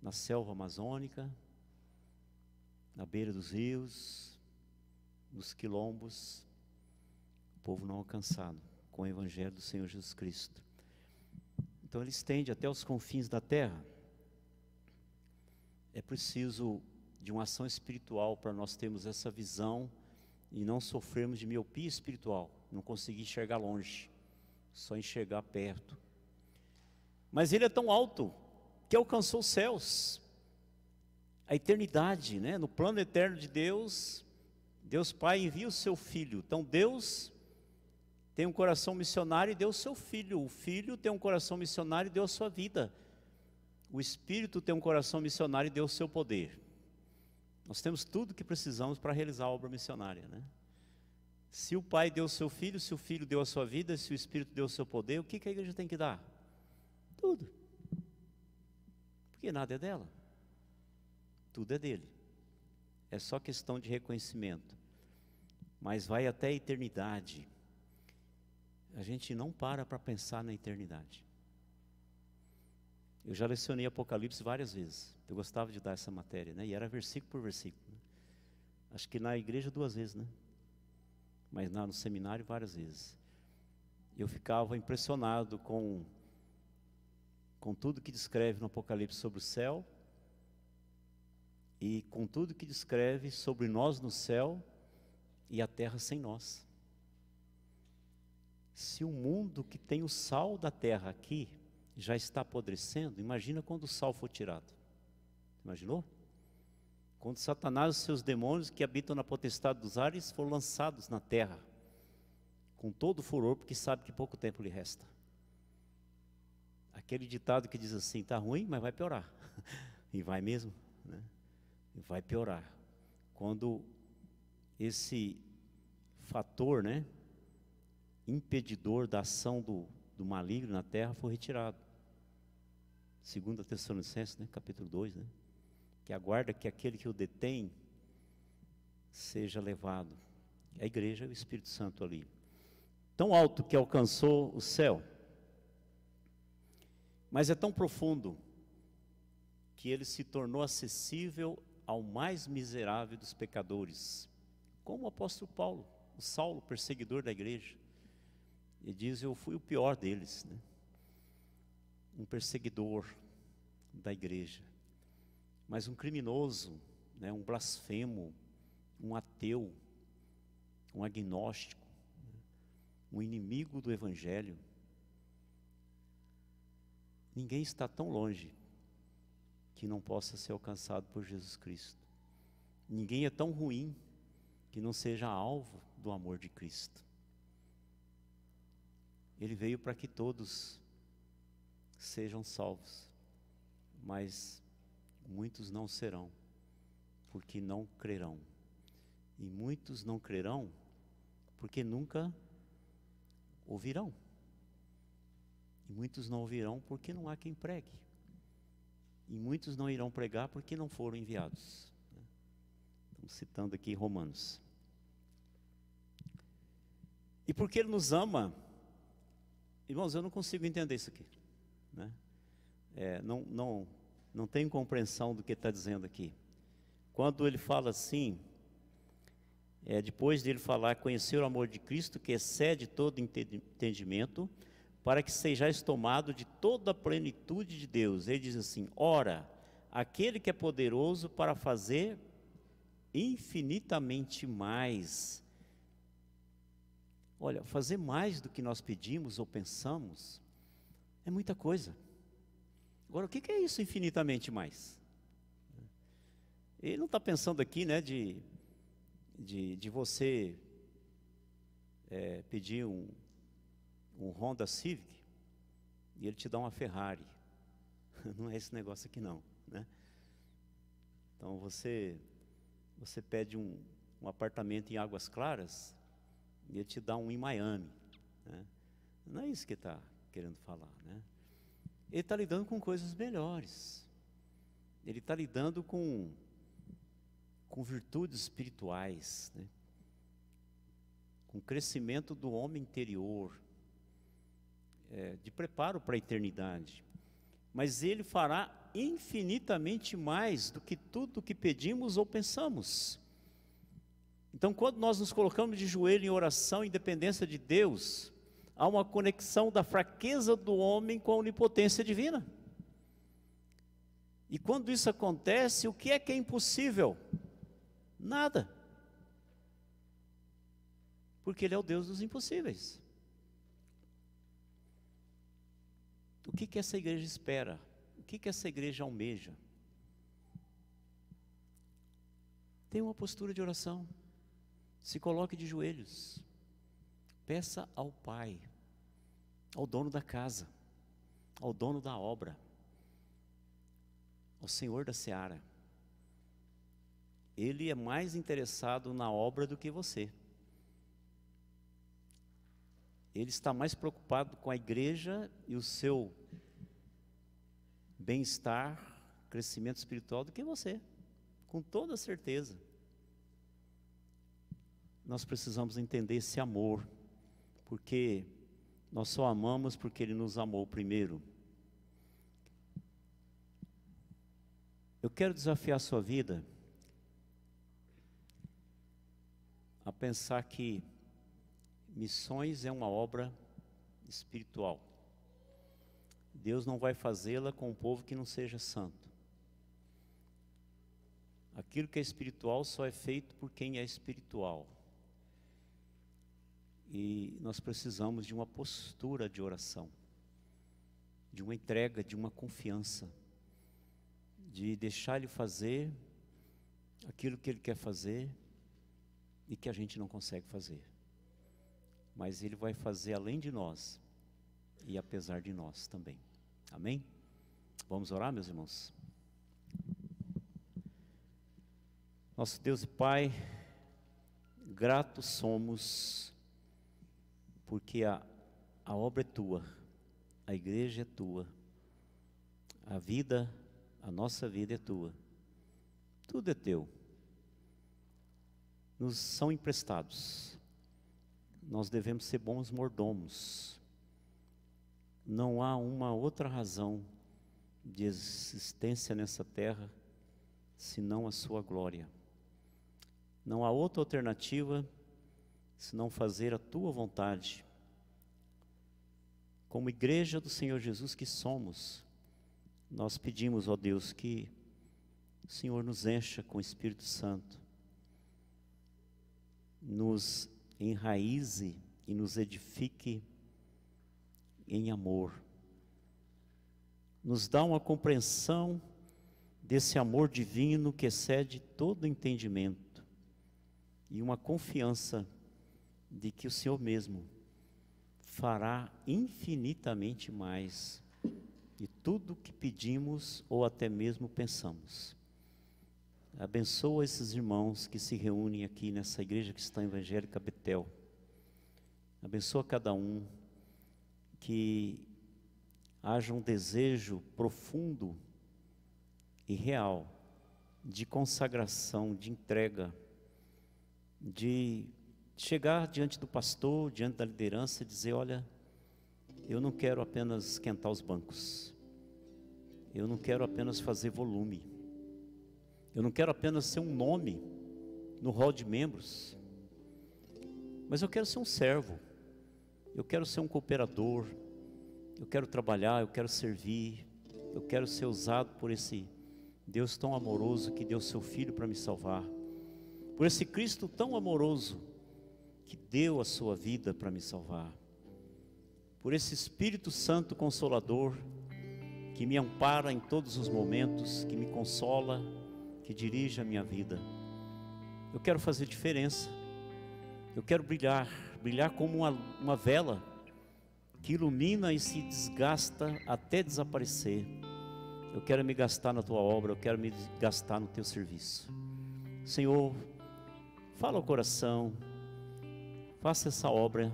na selva amazônica, na beira dos rios, nos quilombos, o povo não alcançado com o evangelho do Senhor Jesus Cristo. Então ele estende até os confins da terra. É preciso de uma ação espiritual para nós termos essa visão e não sofrermos de miopia espiritual, não conseguir enxergar longe, só enxergar perto. Mas ele é tão alto que alcançou os céus, a eternidade, né? No plano eterno de Deus, Deus Pai envia o seu Filho. Então Deus tem um coração missionário e deu o seu Filho. O Filho tem um coração missionário e deu a sua vida. O Espírito tem um coração missionário e deu o seu poder. Nós temos tudo que precisamos para realizar a obra missionária, né? Se o Pai deu o seu Filho, se o Filho deu a sua vida, se o Espírito deu o seu poder, o que a igreja tem que dar? Tudo. Porque nada é dela. Tudo é dele. É só questão de reconhecimento. Mas vai até a eternidade. A gente não para pensar na eternidade. Eu já lecionei Apocalipse várias vezes. Eu gostava de dar essa matéria, né? E era versículo por versículo, né? Acho que na igreja 2 vezes, né? Mas no seminário várias vezes. Eu ficava impressionado com tudo que descreve no Apocalipse sobre o céu e com tudo que descreve sobre nós no céu e a terra sem nós. Se o mundo que tem o sal da terra aqui já está apodrecendo, imagina quando o sal for tirado. Imaginou? Quando Satanás e seus demônios que habitam na potestade dos ares foram lançados na terra, com todo o furor, porque sabe que pouco tempo lhe resta. Aquele ditado que diz assim, está ruim, mas vai piorar. E vai mesmo, né? E vai piorar. Quando esse fator, né, impedidor da ação do maligno na terra for retirado. 2 Tessalonicenses, né, capítulo 2, né, que aguarda que aquele que o detém seja levado. A igreja é o Espírito Santo ali. Tão alto que alcançou o céu, mas é tão profundo que ele se tornou acessível ao mais miserável dos pecadores, como o apóstolo Paulo, o Saulo, perseguidor da igreja. Ele diz, eu fui o pior deles, né? Um perseguidor da igreja, mas um criminoso, né? Um blasfemo, um ateu, um agnóstico, um inimigo do evangelho. Ninguém está tão longe que não possa ser alcançado por Jesus Cristo. Ninguém é tão ruim que não seja alvo do amor de Cristo. Ele veio para que todos sejam salvos, mas muitos não serão, porque não crerão. E muitos não crerão porque nunca ouvirão. E muitos não ouvirão porque não há quem pregue. E muitos não irão pregar porque não foram enviados. Estamos citando aqui Romanos. E porque Ele nos ama, irmãos, eu não consigo entender isso aqui, né? Não tenho compreensão do que está dizendo aqui. Quando ele fala assim, depois de ele falar, conhecer o amor de Cristo, que excede todo entendimento, para que sejais tomado de toda a plenitude de Deus. Ele diz assim, ora, aquele que é poderoso para fazer infinitamente mais. Olha, fazer mais do que nós pedimos ou pensamos é muita coisa. Agora, o que é isso infinitamente mais? Ele não está pensando aqui, né, de você pedir um Honda Civic e ele te dá uma Ferrari. Não é esse negócio aqui não, né? Então você pede um apartamento em Águas Claras e ele te dá um em Miami, né? Não é isso que está querendo falar, né? Ele está lidando com coisas melhores. Ele está lidando com virtudes espirituais, né? Com crescimento do homem interior, de preparo para a eternidade. Mas Ele fará infinitamente mais do que tudo que pedimos ou pensamos. Então, quando nós nos colocamos de joelho em oração, em dependência de Deus, há uma conexão da fraqueza do homem com a onipotência divina. E quando isso acontece, o que é impossível? Nada. Porque Ele é o Deus dos impossíveis. O que essa igreja espera? O que essa igreja almeja? Tenha uma postura de oração. Se coloque de joelhos. Peça ao Pai, ao dono da casa, ao dono da obra, ao Senhor da seara. Ele é mais interessado na obra do que você. Ele está mais preocupado com a igreja e o seu bem-estar, crescimento espiritual do que você, com toda certeza. Nós precisamos entender esse amor, porque nós só amamos porque Ele nos amou primeiro. Eu quero desafiar a sua vida a pensar que missões é uma obra espiritual. Deus não vai fazê-la com um povo que não seja santo. Aquilo que é espiritual só é feito por quem é espiritual. E nós precisamos de uma postura de oração, de uma entrega, de uma confiança, de deixar Ele fazer aquilo que Ele quer fazer e que a gente não consegue fazer. Mas Ele vai fazer além de nós e apesar de nós também. Amém? Vamos orar, meus irmãos? Nosso Deus e Pai, gratos somos, porque a obra é Tua, a igreja é Tua, a vida, a nossa vida é Tua, tudo é Teu. Nos são emprestados, nós devemos ser bons mordomos. Não há uma outra razão de existência nessa terra senão a Sua glória. Não há outra alternativa senão fazer a Tua vontade. Como igreja do Senhor Jesus que somos, nós pedimos, ó Deus, que o Senhor nos encha com o Espírito Santo, nos enraize e nos edifique em amor. Nos dá uma compreensão desse amor divino que excede todo entendimento e uma confiança de que o Senhor mesmo fará infinitamente mais de tudo que pedimos ou até mesmo pensamos. Abençoa esses irmãos que se reúnem aqui nessa igreja cristã evangélica Betel. Abençoa cada um, que haja um desejo profundo e real de consagração, de entrega, de chegar diante do pastor, diante da liderança e dizer: olha, eu não quero apenas esquentar os bancos, eu não quero apenas fazer volume, eu não quero apenas ser um nome no hall de membros, mas eu quero ser um servo, eu quero ser um cooperador, eu quero trabalhar, eu quero servir, eu quero ser usado por esse Deus tão amoroso que deu seu Filho para me salvar, por esse Cristo tão amoroso que deu a sua vida para me salvar, por esse Espírito Santo Consolador que me ampara em todos os momentos, que me consola, que dirige a minha vida. Eu quero fazer diferença, eu quero brilhar como uma vela que ilumina e se desgasta até desaparecer. Eu quero me gastar na Tua obra, eu quero me gastar no Teu serviço. Senhor, fala ao coração, faça essa obra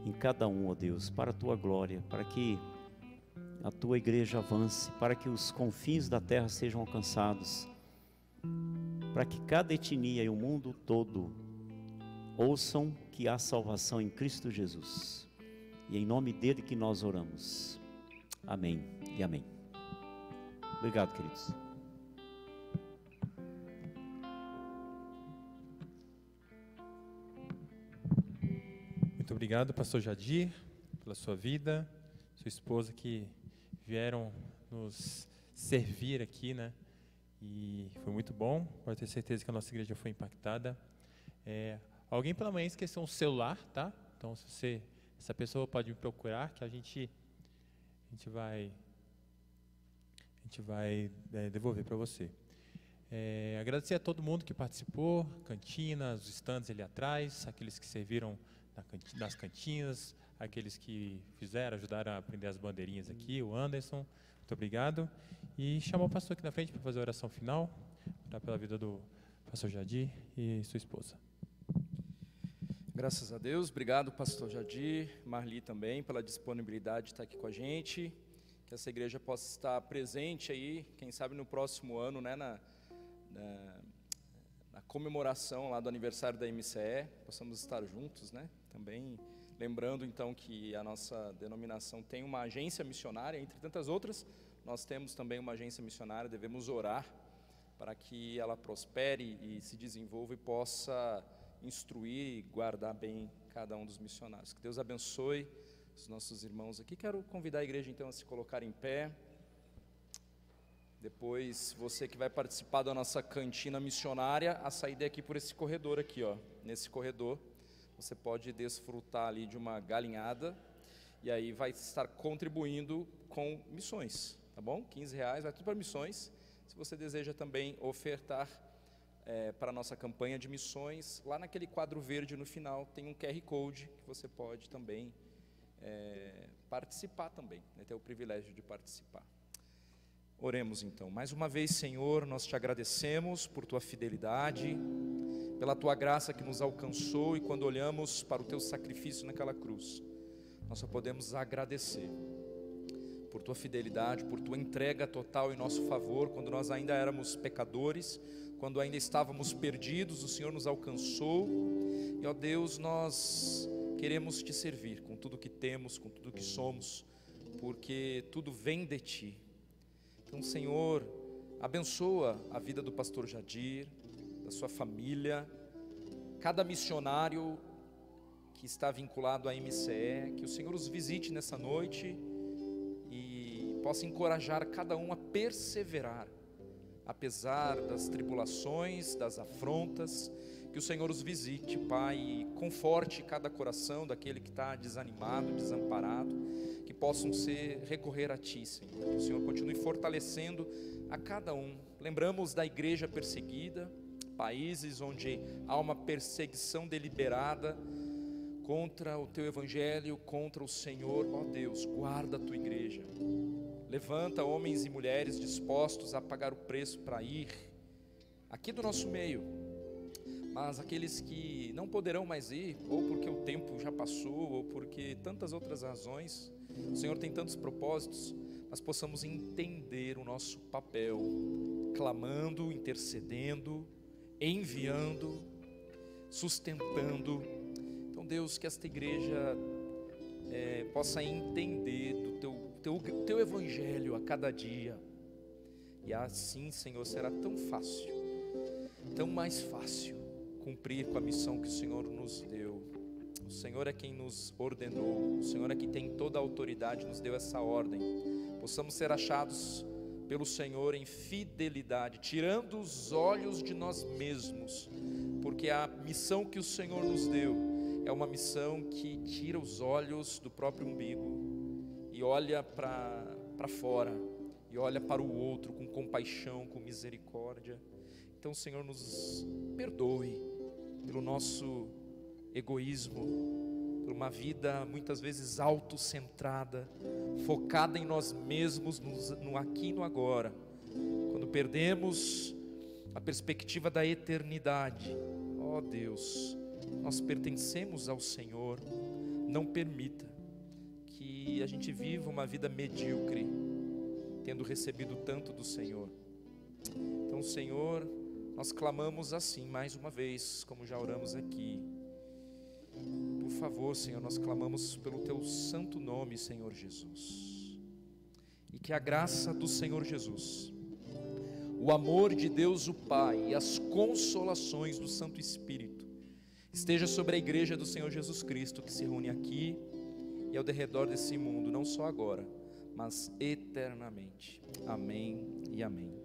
em cada um, ó Deus, para a tua glória, para que a tua igreja avance, para que os confins da terra sejam alcançados, para que cada etnia e o mundo todo ouçam que há salvação em Cristo Jesus. E é em nome dele que nós oramos. Amém e amém. Obrigado, queridos. Muito obrigado, pastor Jadir, pela sua vida, sua esposa que vieram nos servir aqui, né? E foi muito bom, pode ter certeza que a nossa igreja foi impactada. Alguém pela manhã esqueceu um celular, tá? Então, se essa pessoa pode me procurar, que a gente vai devolver para você. Agradecer a todo mundo que participou, cantina, os estandes ali atrás, aqueles que serviram nas cantinas, aqueles que ajudaram a prender as bandeirinhas aqui, o Anderson, muito obrigado. E chamar o pastor aqui na frente para fazer a oração final, orar pela vida do pastor Jadir e sua esposa. Graças a Deus, obrigado pastor Jadir, Marli também, pela disponibilidade de estar aqui com a gente, que essa igreja possa estar presente aí, quem sabe no próximo ano, né, na comemoração lá do aniversário da MCE, possamos estar juntos, né, também lembrando então que a nossa denominação tem uma agência missionária, entre tantas outras, nós temos também uma agência missionária, devemos orar para que ela prospere e se desenvolva e possa instruir e guardar bem cada um dos missionários. Que Deus abençoe os nossos irmãos aqui. Quero convidar a igreja então a se colocar em pé. Depois, você que vai participar da nossa cantina missionária, a saída é aqui por esse corredor aqui, ó. Nesse corredor, você pode desfrutar ali de uma galinhada e aí vai estar contribuindo com missões, tá bom? R$15, vai tudo para missões. Se você deseja também ofertar para a nossa campanha de missões, lá naquele quadro verde no final tem um QR Code que você pode também participar também, né, ter o privilégio de participar. Oremos então. Mais uma vez, Senhor, nós te agradecemos por tua fidelidade, pela tua graça que nos alcançou, e quando olhamos para o teu sacrifício naquela cruz, nós só podemos agradecer por tua fidelidade, por tua entrega total em nosso favor, quando nós ainda éramos pecadores, quando ainda estávamos perdidos, o Senhor nos alcançou, e ó Deus, nós queremos te servir com tudo que temos, com tudo que somos, porque tudo vem de ti. Então, Senhor, abençoa a vida do pastor Jadir, da sua família, cada missionário que está vinculado à MCE, que o Senhor os visite nessa noite e possa encorajar cada um a perseverar, apesar das tribulações, das afrontas, que o Senhor os visite, Pai, e conforte cada coração daquele que está desanimado, desamparado, que possam recorrer a Ti, Senhor, que o Senhor continue fortalecendo a cada um. Lembramos da igreja perseguida, países onde há uma perseguição deliberada contra o Teu Evangelho, contra o Senhor. Ó Deus, guarda a Tua igreja, levanta homens e mulheres dispostos a pagar o preço para ir aqui do nosso meio, mas aqueles que não poderão mais ir, ou porque o tempo já passou, ou porque tantas outras razões, o Senhor tem tantos propósitos, mas possamos entender o nosso papel, clamando, intercedendo, enviando, sustentando. Então, Deus, que esta igreja possa entender do teu Evangelho a cada dia, e assim, Senhor, será tão fácil, tão mais fácil cumprir com a missão que o Senhor nos deu. O Senhor é quem nos ordenou, o Senhor é quem tem toda a autoridade, nos deu essa ordem. Possamos ser achados pelo Senhor em fidelidade, tirando os olhos de nós mesmos, porque a missão que o Senhor nos deu é uma missão que tira os olhos do próprio umbigo e olha para fora, e olha para o outro com compaixão, com misericórdia. Então, Senhor, nos perdoe pelo nosso egoísmo, por uma vida muitas vezes autocentrada, focada em nós mesmos, no aqui e no agora, quando perdemos a perspectiva da eternidade. Ó Deus, nós pertencemos ao Senhor, não permita que a gente viva uma vida medíocre, tendo recebido tanto do Senhor. Então, Senhor, nós clamamos assim mais uma vez, como já oramos aqui. Por favor, Senhor, nós clamamos pelo Teu santo nome, Senhor Jesus. E que a graça do Senhor Jesus, o amor de Deus o Pai e as consolações do Santo Espírito esteja sobre a igreja do Senhor Jesus Cristo, que se reúne aqui e ao derredor desse mundo, não só agora, mas eternamente. Amém e amém.